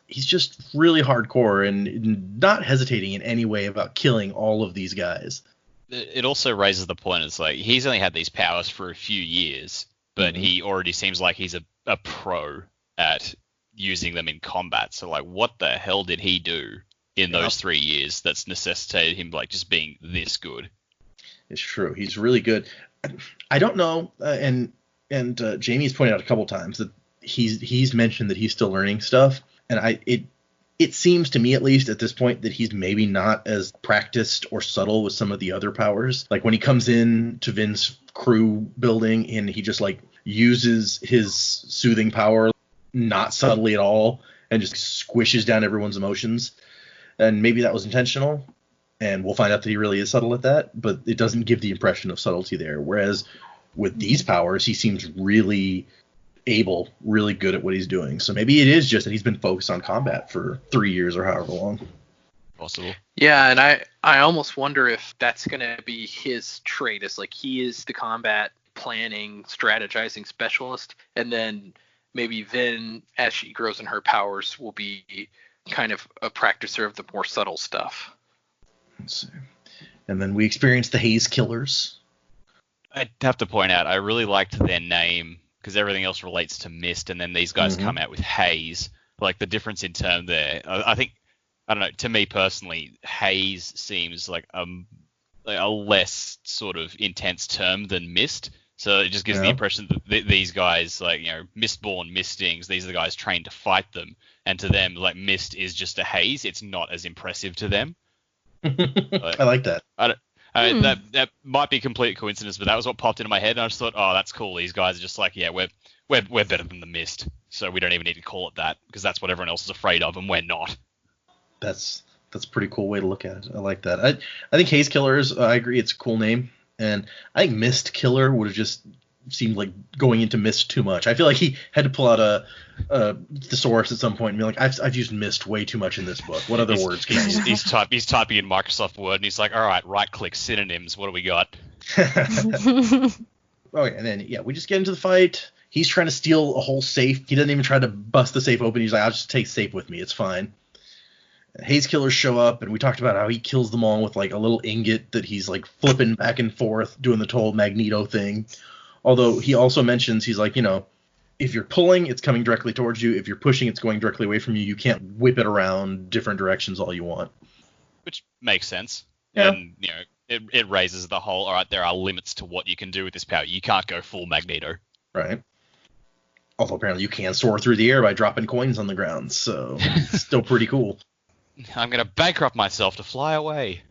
He's just really hardcore and not hesitating in any way about killing all of these guys. It also raises the point, it's like he's only had these powers for a few years, but he already seems like he's a pro at using them in combat. So like, what the hell did he do in those 3 years that's necessitated him like just being this good? It's true. He's really good. I don't know, and Jamie's pointed out a couple times that he's mentioned that he's still learning stuff, and it seems to me, at least at this point, that he's maybe not as practiced or subtle with some of the other powers. Like when he comes in to Vin's crew building and he just like uses his soothing power, not subtly at all, and just squishes down everyone's emotions. And maybe that was intentional, and we'll find out that he really is subtle at that, but it doesn't give the impression of subtlety there. Whereas with these powers, he seems really able, really good at what he's doing. So maybe it is just that he's been focused on combat for 3 years or however long. Possible. Yeah, and I almost wonder if that's going to be his trait. It's like he is the combat planning, strategizing specialist, and then maybe Vin, as she grows in her powers, will be kind of a practicer of the more subtle stuff. Let's see. And then we experience the Haze Killers. I'd have to point out, I really liked their name, because everything else relates to mist, and then these guys come out with haze. Like the difference in term there, I think, I don't know, to me personally, haze seems like a less sort of intense term than mist. So it just gives the impression that these guys, like, you know, Mistborn, Mistings, these are the guys trained to fight them. And to them, like, mist is just a haze. It's not as impressive to them. I like that. That might be complete coincidence, but that was what popped into my head, and I just thought, oh, that's cool. These guys are just like, yeah, we're better than the mist, so we don't even need to call it that, because that's what everyone else is afraid of, and we're not. That's a pretty cool way to look at it. I like that. I think Haze Killers, I agree, it's a cool name, and I think Mist Killer would have just seemed like going into mist too much. I feel like he had to pull out a thesaurus at some point and be like, I've used mist way too much in this book. What other words can I use? He's typing in Microsoft Word and he's like, all right, right click synonyms. What do we got? Okay, and then we just get into the fight. He's trying to steal a whole safe. He doesn't even try to bust the safe open. He's like, I'll just take the safe with me. It's fine. Haze Killers show up, and we talked about how he kills them all with like a little ingot that he's like flipping back and forth, doing the whole Magneto thing. Although he also mentions, he's like, if you're pulling, it's coming directly towards you. If you're pushing, it's going directly away from you. You can't whip it around different directions all you want. Which makes sense. Yeah. And, it raises the whole, all right, there are limits to what you can do with this power. You can't go full Magneto. Right. Although apparently you can soar through the air by dropping coins on the ground, so it's still pretty cool. I'm going to bankrupt myself to fly away.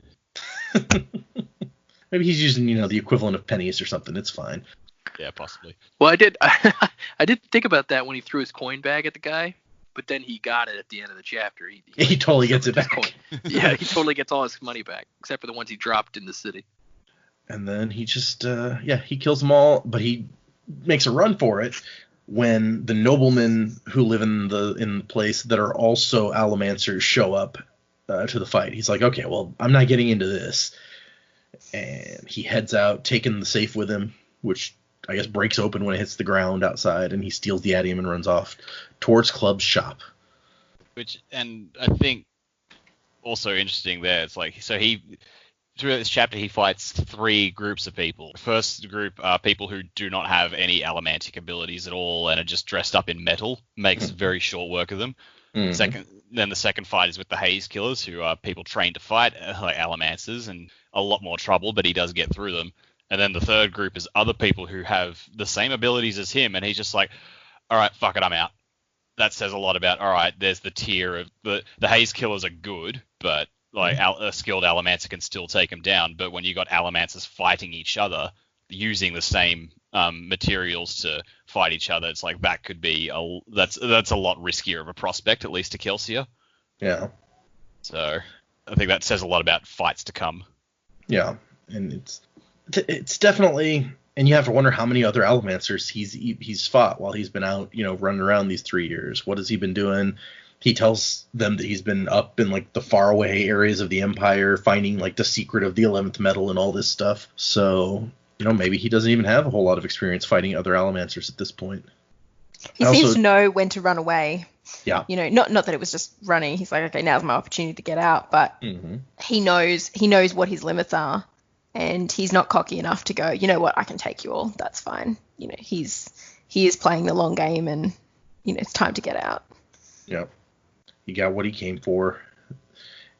Maybe he's using, the equivalent of pennies or something. It's fine. Yeah, possibly. Well, I did think about that when he threw his coin bag at the guy, but then he got it at the end of the chapter. He totally gets it back. Yeah, he totally gets all his money back, except for the ones he dropped in the city. And then he just, he kills them all, but he makes a run for it when the noblemen who live in the place that are also Allomancers show up to the fight. He's like, okay, well, I'm not getting into this. And he heads out, taking the safe with him, which I guess breaks open when it hits the ground outside, and he steals the adium and runs off towards Club's shop. And I think also interesting there, it's like, so throughout this chapter, he fights 3 groups of people. The first group are people who do not have any allomantic abilities at all and are just dressed up in metal. Makes very short work of them. Mm-hmm. Then the second fight is with the Haze Killers, who are people trained to fight, like allomancers, and a lot more trouble, but he does get through them. And then the third group is other people who have the same abilities as him, and he's just like, all right, fuck it, I'm out. That says a lot about, all right, there's the tier of the Haze Killers are good, but like a skilled Allomancer can still take them down. But when you got Allomancers fighting each other, using the same materials to fight each other, it's like that could be that's a lot riskier of a prospect, at least to Kelsier. Yeah. So I think that says a lot about fights to come. Yeah, and it's definitely, and you have to wonder how many other Allomancers he's fought while he's been out, running around these 3 years. What has he been doing? He tells them that he's been up in like the faraway areas of the Empire, finding like the secret of the 11th metal and all this stuff. So, maybe he doesn't even have a whole lot of experience fighting other Allomancers at this point. He seems to know when to run away. Yeah. Not that it was just running. He's like, okay, now's my opportunity to get out. But he knows what his limits are, and he's not cocky enough to go, you know what, I can take you all. That's fine. He is playing the long game, and it's time to get out. Yeah. He got what he came for.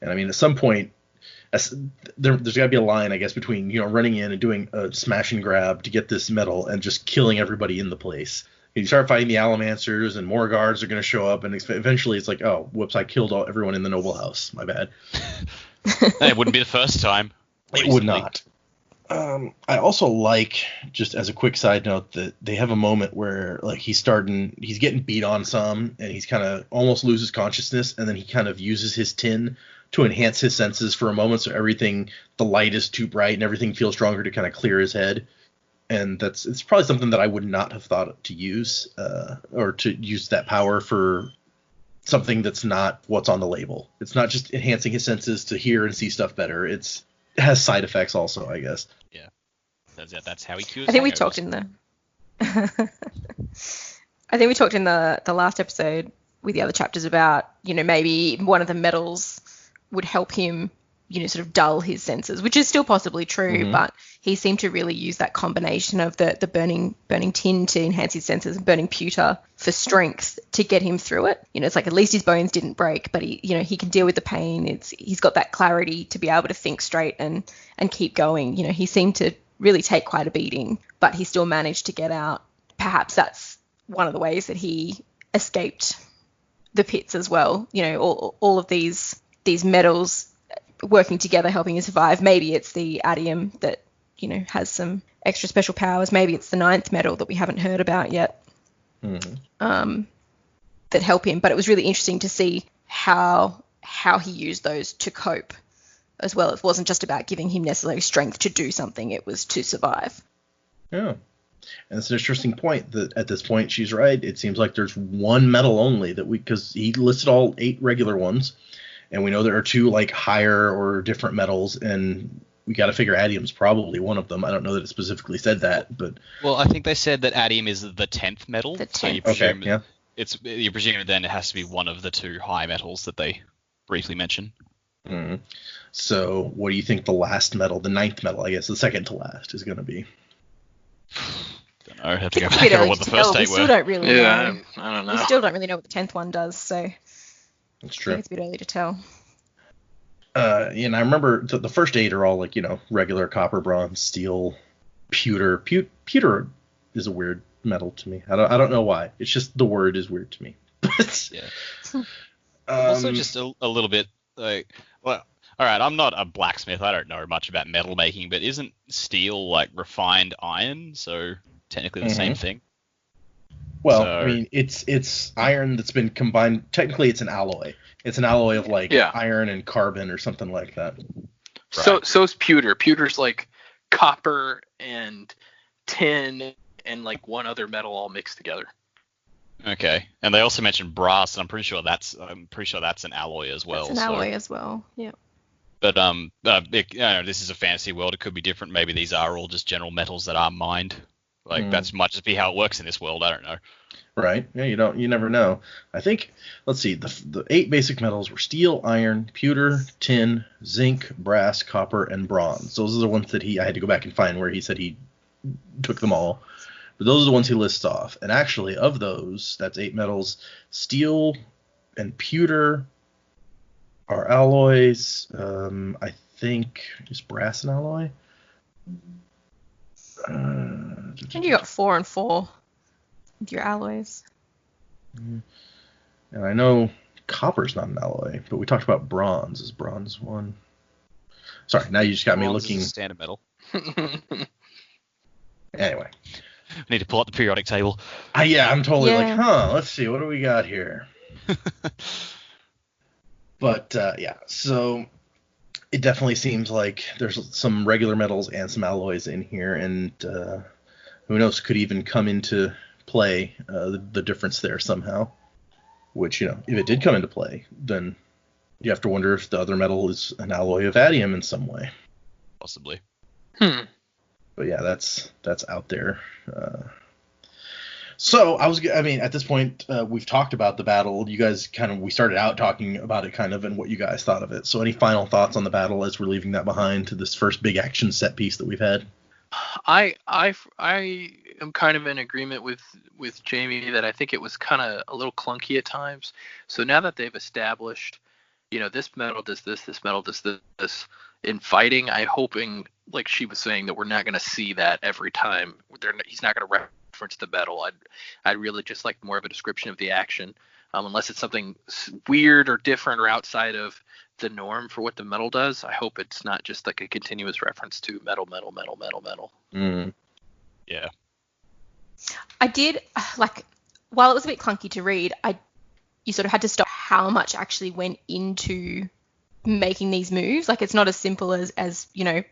And I mean, at some point, there's got to be a line, I guess, between, running in and doing a smash and grab to get this medal and just killing everybody in the place. You start fighting the Allomancers, and more guards are going to show up, and eventually it's like, oh, whoops, I killed everyone in the noble house. My bad. It wouldn't be the first time. It would not. I also like, just as a quick side note, that they have a moment where like he's getting beat on some, and he's kind of almost loses consciousness, and then he kind of uses his tin to enhance his senses for a moment, so the light is too bright and everything feels stronger to kind of clear his head. And it's probably something that I would not have thought to use, or to use that power for something that's not what's on the label. It's not just enhancing his senses to hear and see stuff better. It has side effects also, I guess. Yeah, that's how he cures. I think we talked in the. I think we talked in the last episode with the other chapters about, maybe one of the metals would help him, sort of dull his senses, which is still possibly true, but he seemed to really use that combination of the burning tin to enhance his senses and burning pewter for strength to get him through it. It's like at least his bones didn't break, but he can deal with the pain. He's got that clarity to be able to think straight and keep going. He seemed to really take quite a beating, but he still managed to get out. Perhaps that's one of the ways that he escaped the pits as well. All of these metals working together, helping you survive. Maybe it's the adium that, has some extra special powers. Maybe it's the 9th metal that we haven't heard about yet, that help him. But it was really interesting to see how he used those to cope as well. It wasn't just about giving him necessary strength to do something. It was to survive. Yeah. And it's an interesting point that at this point she's right. It seems like there's one metal only that because he listed all 8 regular ones, and we know there are 2 like higher or different metals, and we got to figure adium's probably one of them. I don't know that it specifically said that, but Well, I think they said that adium is the 10th metal. The So you 10th. presume Okay, yeah. you presume then it has to be one of the 2 high metals that they briefly mention. Mhm. So what do you think the last metal, the 9th metal, I guess the second to last, is going to be? Don't know. I have I to think go it's a back bit over early what to the tell. first We 8 still were. don't really Yeah, know. I don't know. We still don't really know what the 10th one does, so I That's think true. it's a bit early to tell. And I remember the first 8 are all like, regular copper, bronze, steel, pewter. Pewter is a weird metal to me. I don't know why. It's just the word is weird to me. But Yeah. Also, just a little bit like, well, all right, I'm not a blacksmith. I don't know much about metal making, but isn't steel like refined iron? So technically the same thing. well, so- I mean, it's iron that's been combined. Technically, it's an alloy. It's an alloy of like Yeah. iron and carbon or something like that. So's pewter. Pewter's like copper and tin and like one other metal all mixed together. Okay, and they also mentioned brass, and I'm pretty sure that's an alloy as well. It's an alloy as well. Yeah. But this is a fantasy world. It could be different. Maybe these are all just general metals that are mined. Like that's might just be how it works in this world. I don't know. Right? Yeah, you never know. I think, let's see, the 8 basic metals were steel, iron, pewter, tin, zinc, brass, copper, and bronze. Those are the ones that I had to go back and find where he said he took them all. But those are the ones he lists off. And actually, of those, that's 8 metals, steel and pewter are alloys. I think, is brass an alloy? And you got 4 and 4 with your alloys. And I know copper's not an alloy, but we talked about bronze. Is bronze one? Sorry, now you just got me Bronze looking. is a standard metal. Anyway. I need to pull out the periodic table. I'm totally Yeah. like, let's see, what do we got here? But, so it definitely seems like there's some regular metals and some alloys in here, and who knows, could even come into play, the difference there somehow. Which, if it did come into play, then you have to wonder if the other metal is an alloy of adium in some way. Possibly. But yeah, that's out there. So at this point, we've talked about the battle. You guys we started out talking about it kind of and what you guys thought of it. So any final thoughts on the battle as we're leaving that behind to this first big action set piece that we've had? I am kind of in agreement with Jamie that I think it was kind of a little clunky at times. So now that they've established, this metal does this metal does this in fighting, I'm hoping, like she was saying, that we're not going to see that every time. He's not going to reference the metal. I'd really just like more of a description of the action, unless it's something weird or different or outside of the norm for what the metal does. I hope it's not just like a continuous reference to metal. Yeah. I did, while it was a bit clunky to read, you sort of had to stop how much actually went into making these moves. Like, it's not as simple as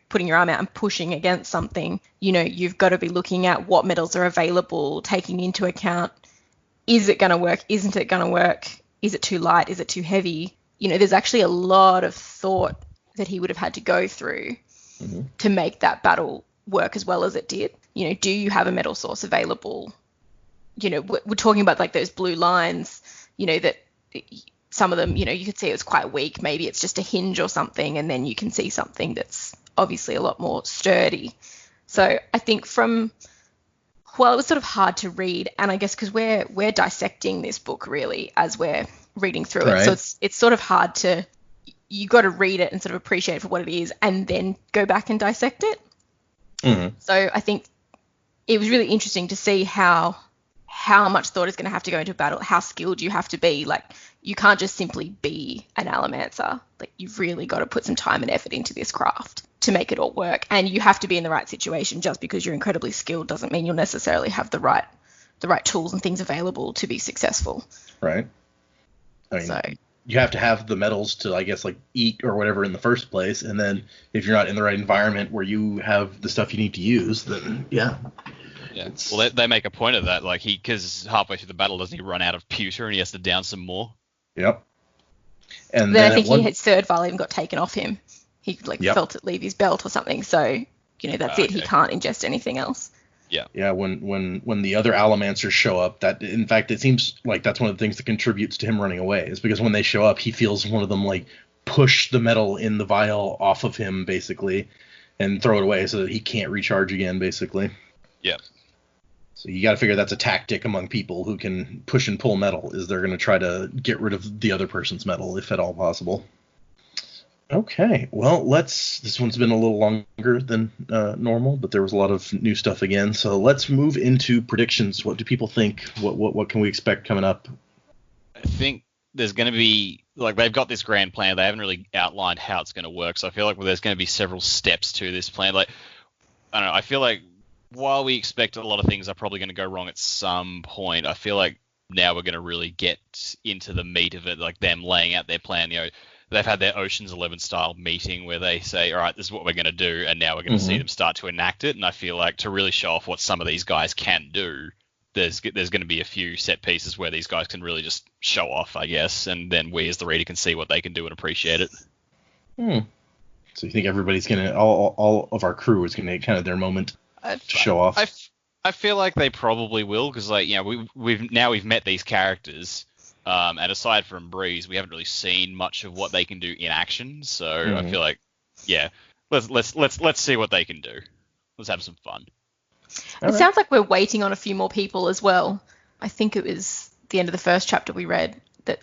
putting your arm out and pushing against something. You've got to be looking at what metals are available, taking into account, is it going to work? Isn't it going to work? Is it too light? Is it too heavy? There's actually a lot of thought that he would have had to go through to make that battle work as well as it did. Do you have a metal source available? We're talking about like those blue lines, that some of them, you could see it was quite weak. Maybe it's just a hinge or something, and then you can see something that's obviously a lot more sturdy. So I think it was sort of hard to read, and I guess because we're dissecting this book really as we're reading through it, so it's sort of hard to, you got to read it and sort of appreciate it for what it is, and then go back and dissect it. So I think it was really interesting to see how much thought is going to have to go into a battle, how skilled you have to be. Like, you can't just simply be an allomancer. Like, you've really got to put some time and effort into this craft to make it all work. And you have to be in the right situation. Just because you're incredibly skilled doesn't mean you'll necessarily have the right tools and things available to be successful. Right. I mean, you have to have the metals to, I guess, like eat or whatever in the first place. And then if you're not in the right environment where you have the stuff you need to use, then Yeah. Well, they make a point of that, like because halfway through the battle, doesn't he run out of pewter and he has to down some more? Yep. And then then I think his third vial even got taken off him. He felt it leave his belt or something. So that's it. He can't ingest anything else. Yeah. Yeah. When the other Allomancers show up, that in fact it seems like that's one of the things that contributes to him running away. Is because when they show up, he feels one of them like push the metal in the vial off of him basically, and throw it away so that he can't recharge again basically. Yeah. So you got to figure that's a tactic among people who can push and pull metal. Is they're going to try to get rid of the other person's metal if at all possible. Okay, well, this one's been a little longer than normal, but there was a lot of new stuff again. So let's move into predictions. What do people think? What can we expect coming up? I think there's going to be, like, they've got this grand plan. They haven't really outlined how it's going to work. So I feel like there's going to be several steps to this plan. Like, I don't know. I feel like while we expect a lot of things are probably going to go wrong at some point, I feel like now we're going to really get into the meat of it, like them laying out their plan. They've had their Ocean's 11 style meeting where they say, all right, this is what we're going to do, and now we're going to see them start to enact it. And I feel like to really show off what some of these guys can do, there's going to be a few set pieces where these guys can really just show off, I guess, and then we as the reader can see what they can do and appreciate it. So you think everybody's going to, all of our crew is going to get kind of their moment to show off? I feel like they probably will, because we've met these characters. And aside from Breeze, we haven't really seen much of what they can do in action. So I feel like, let's see what they can do. Let's have some fun. It sounds like we're waiting on a few more people as well. I think it was the end of the first chapter we read that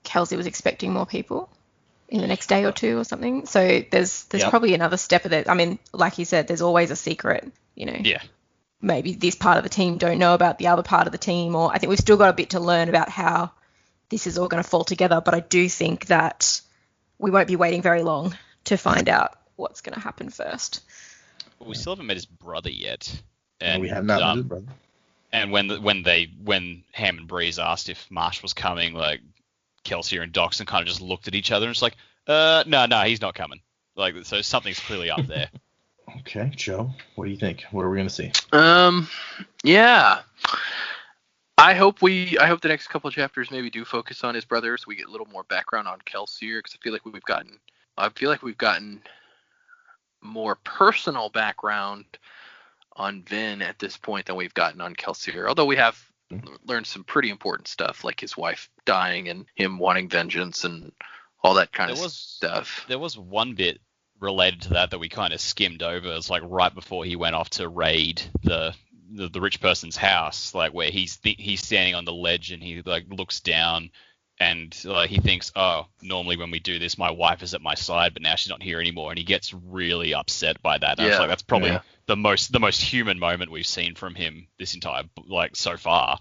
Kelsier was expecting more people in the next day or two or something. So there's probably another step of it. I mean, like you said, there's always a secret, Yeah. Maybe this part of the team don't know about the other part of the team, or I think we've still got a bit to learn about how this is all going to fall together, but I do think that we won't be waiting very long to find out what's going to happen first. Well, we still haven't met his brother yet. And we have not met his brother. And when Ham and Breeze asked if Marsh was coming, like Kelsier and Doxson kind of just looked at each other and it's like, no, he's not coming. Like, so something's clearly up there. Okay, Joe, what do you think? What are we going to see? Yeah. I hope the next couple of chapters maybe do focus on his brother, so we get a little more background on Kelsier, because I feel like we've gotten more personal background on Vin at this point than we've gotten on Kelsier. Although we have learned some pretty important stuff, like his wife dying and him wanting vengeance and all that kind of stuff. There was one bit related to that we kind of skimmed over. It's like right before he went off to raid the rich person's house, like where he's standing on the ledge and he like looks down and like he thinks, oh, normally when we do this, my wife is at my side, but now she's not here anymore, and he gets really upset by that. And I was like, that's probably the most human moment we've seen from him this entire so far.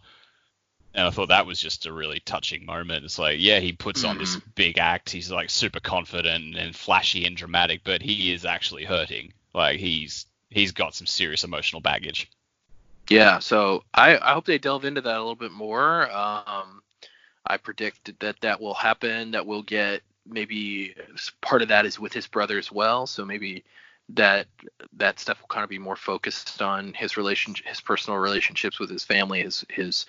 And I thought that was just a really touching moment. It's like, yeah, he puts on this big act. He's like super confident and flashy and dramatic, but he is actually hurting. Like he's got some serious emotional baggage. Yeah, so I hope they delve into that a little bit more. I predict that will happen, that we'll get maybe part of that is with his brother as well. So maybe that stuff will kind of be more focused on his personal relationships with his family, his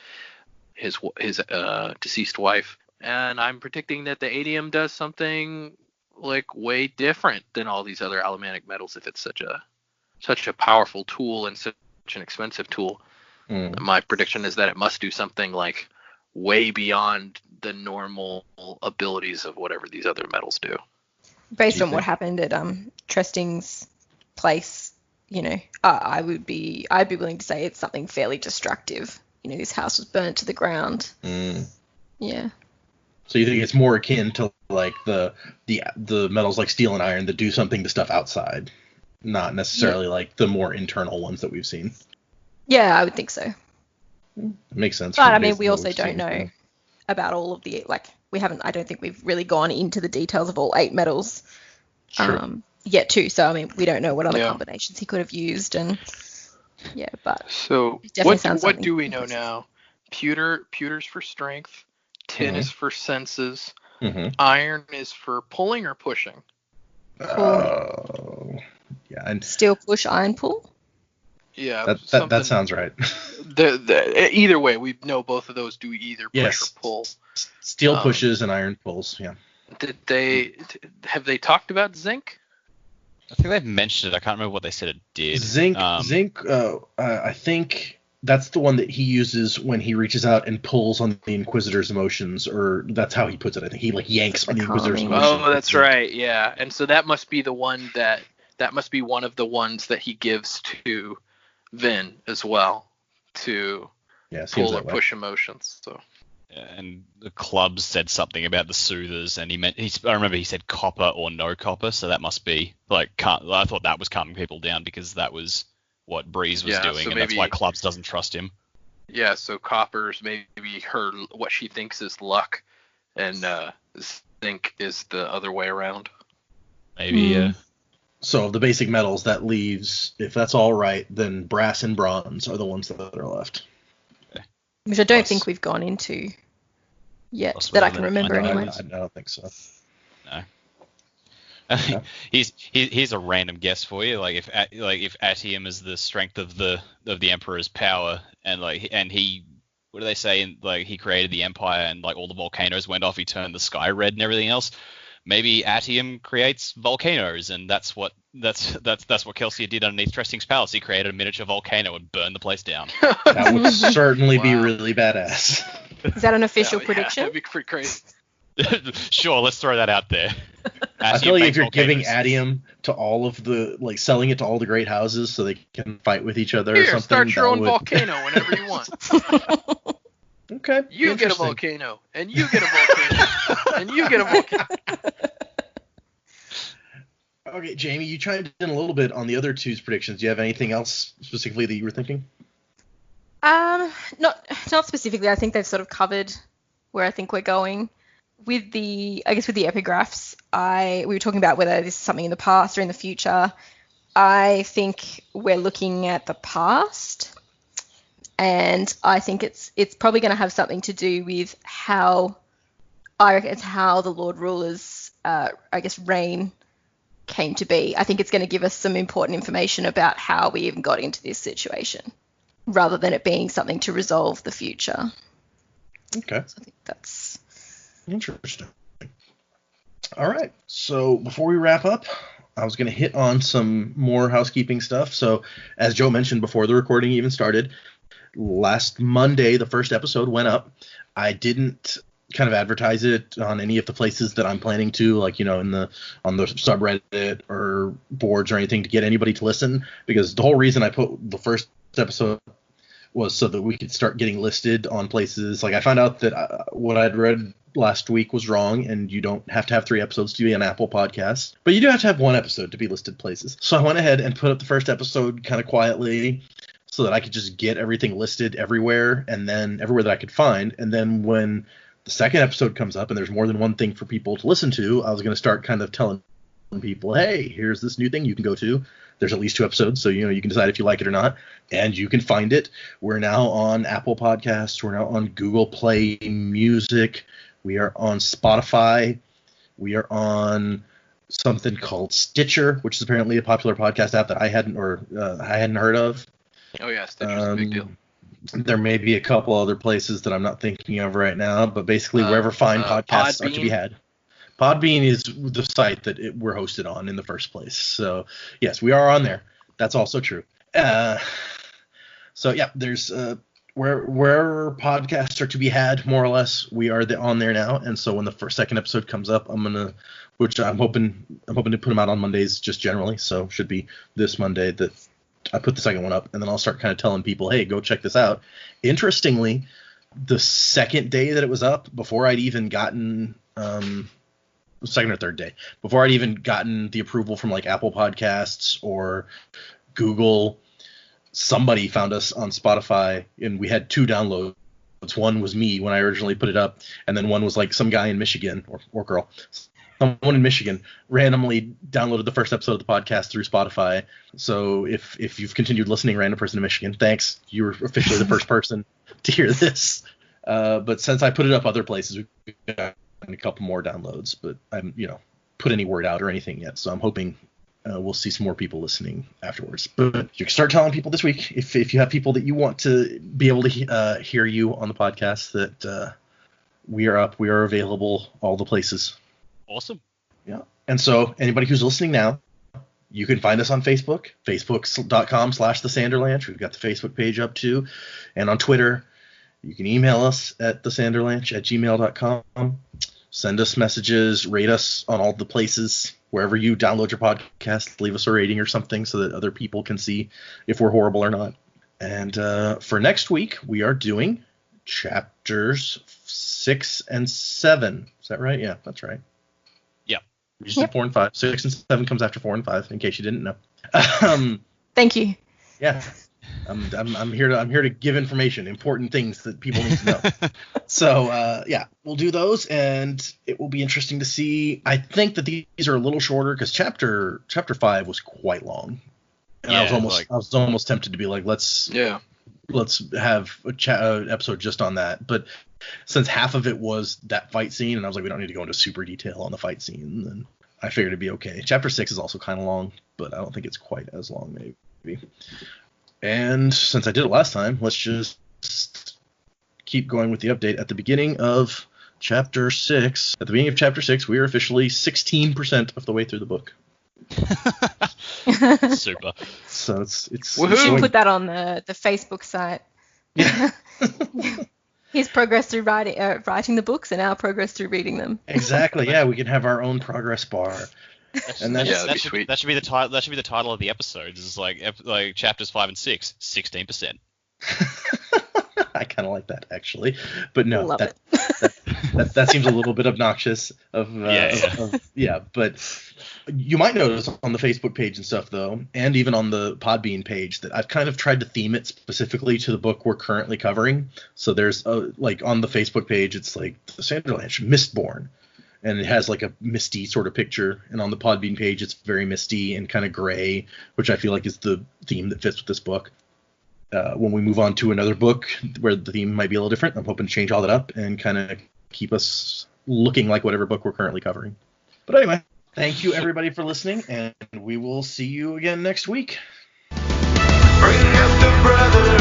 deceased wife. And I'm predicting that the adium does something like way different than all these other allomantic metals if it's such a powerful tool and such an expensive tool. My prediction is that it must do something like way beyond the normal abilities of whatever these other metals do. Based on what happened at Tresting's place, I'd be willing to say it's something fairly destructive. This house was burnt to the ground. Yeah. So you think it's more akin to like the metals like steel and iron that do something to stuff outside, not necessarily like the more internal ones that we've seen. Yeah, I would think so. It makes sense. But I mean, we also don't know about all of the I don't think we've really gone into the details of all 8 metals yet too. So I mean, we don't know what other combinations he could have used, and but so what do we know now? Pewter's for strength, tin is for senses, iron is for pulling or pushing. And steel push, iron pull. Yeah, That sounds right. Either way, we know both of those do either push Yes. or pull. Steel pushes and iron pulls. Yeah. Have they talked about zinc? I think they've mentioned it. I can't remember what they said it did. Zinc. I think that's the one that he uses when he reaches out and pulls on the Inquisitor's emotions, or that's how he puts it. I think he like yanks on the Inquisitor's calming. emotions. Oh, that's right. Yeah, and so that must be the one that must be one of the ones that he gives to Vin as well to pull or push emotions. So. And the club said something about the soothers, and I remember he said copper or no copper, so that must be like I thought that was calming people down because that was what Breeze was doing, and that's why Clubs doesn't trust him. Yeah, so copper's maybe what she thinks is luck, and zinc is the other way around. Maybe, yeah. So the basic metals that leaves, if that's all right, then brass and bronze are the ones that are left. Which I don't think we've gone into yet, that I can remember anyway. I don't think so. No. Here's a random guess for you. Like if Atium is the strength of the Emperor's power, and he, what do they say? Like he created the Empire, and like all the volcanoes went off. He turned the sky red and everything else. Maybe Atium creates volcanoes, and that's what Kelsier did underneath Tressing's palace. He created a miniature volcano and burned the place down. That would certainly be really badass. Is that an official prediction? That'd be pretty crazy. Sure, let's throw that out there. I feel like if you're giving Atium to all of the, like selling it to all the great houses so they can fight with each other or something. Start your own volcano whenever you want. Okay. You get a volcano, and you get a volcano, and you get a volcano. Okay, Jamie, you chimed in a little bit on the other two's predictions. Do you have anything else specifically that you were thinking? Not specifically. I think they've sort of covered where I think we're going. With the epigraphs, we were talking about whether this is something in the past or in the future. I think we're looking at the past, and I think it's probably going to have something to do with how the Lord Ruler's reign came to be. I think it's going to give us some important information about how we even got into this situation, rather than it being something to resolve the future. Okay. So I think that's interesting. All right. So before we wrap up, I was going to hit on some more housekeeping stuff. So as Joe mentioned before the recording even started, last Monday, the first episode went up. I didn't kind of advertise it on any of the places that I'm planning to, like, you know, on the subreddit or boards or anything to get anybody to listen, because the whole reason I put the first episode was so that we could start getting listed on places. Like I found out that what I'd read last week was wrong, and you don't have to have 3 episodes to be on Apple Podcasts, but you do have to have 1 episode to be listed places. So I went ahead and put up the first episode kind of quietly so that I could just get everything listed everywhere, and then everywhere that I could find. And then when the second episode comes up and there's more than one thing for people to listen to, I was going to start kind of telling people, hey, here's this new thing you can go to. There's at least 2 episodes, so you can decide if you like it or not, and you can find it. We're now on Apple Podcasts. We're now on Google Play Music. We are on Spotify. We are on something called Stitcher, which is apparently a popular podcast app that I hadn't heard of. Oh yeah, Stitcher's a big deal. There may be a couple other places that I'm not thinking of right now, but basically wherever fine podcasts are to be had. Podbean is the site that we're hosted on in the first place. So, yes, we are on there. That's also true. So, yeah, there's where podcasts are to be had, more or less, we are on there now. And so when the second episode comes up, I'm hoping to put them out on Mondays just generally. So should be this Monday that I put the second one up, and then I'll start kind of telling people, hey, go check this out. Interestingly, the second day that it was up, before I'd even gotten second or third day, before I'd even gotten the approval from like Apple Podcasts or Google, somebody found us on Spotify, and we had 2 downloads. One was me when I originally put it up, and then one was like some guy in Michigan or girl. Someone in Michigan randomly downloaded the first episode of the podcast through Spotify. So if you've continued listening, random person in Michigan, thanks. You were officially the first person to hear this. But since I put it up other places, we've got a couple more downloads, but I haven't, put any word out or anything yet. So I'm hoping we'll see some more people listening afterwards. But you can start telling people this week if you have people that you want to be able to hear you on the podcast that we are up, we are available, all the places. Awesome. Yeah. And so anybody who's listening now, you can find us on Facebook, facebook.com/thesanderlanche. We've got the Facebook page up too. And on Twitter, you can email us at thesanderlanche@gmail.com. Send us messages, rate us on all the places. Wherever you download your podcast, leave us a rating or something so that other people can see if we're horrible or not. And for next week, we are doing chapters 6 and 7. Is that right? Yeah, that's right. Yeah. We just did 4 and 5. 6 and 7 comes after 4 and 5, in case you didn't know. Thank you. Yeah. I'm here to give information, important things that people need to know. So yeah, we'll do those, and it will be interesting to see. I think that these are a little shorter because chapter 5 was quite long, and I was almost tempted to be like, let's have a episode just on that. But since half of it was that fight scene, and I was like, we don't need to go into super detail on the fight scene, then I figured it'd be okay. Chapter 6 is also kind of long, but I don't think it's quite as long, maybe. And since I did it last time, let's just keep going with the update. At the beginning of chapter 6, we are officially 16% of the way through the book. Super. So it's We should put that on the Facebook site. Yeah. His progress through writing the books and our progress through reading them. Exactly. Yeah, we can have our own progress bar. And that should be the title. That should be the title of the episodes. It's like chapters 5 and 6, 16%. I kind of like that actually, but no, that seems a little bit obnoxious. But you might notice on the Facebook page and stuff though, and even on the Podbean page, that I've kind of tried to theme it specifically to the book we're currently covering. So there's like on the Facebook page, it's like the Sanderlanche Mistborn. And it has like a misty sort of picture. And on the Podbean page, it's very misty and kind of gray, which I feel like is the theme that fits with this book. When we move on to another book where the theme might be a little different, I'm hoping to change all that up and kind of keep us looking like whatever book we're currently covering. But anyway, thank you everybody for listening, and we will see you again next week. Bring up the brother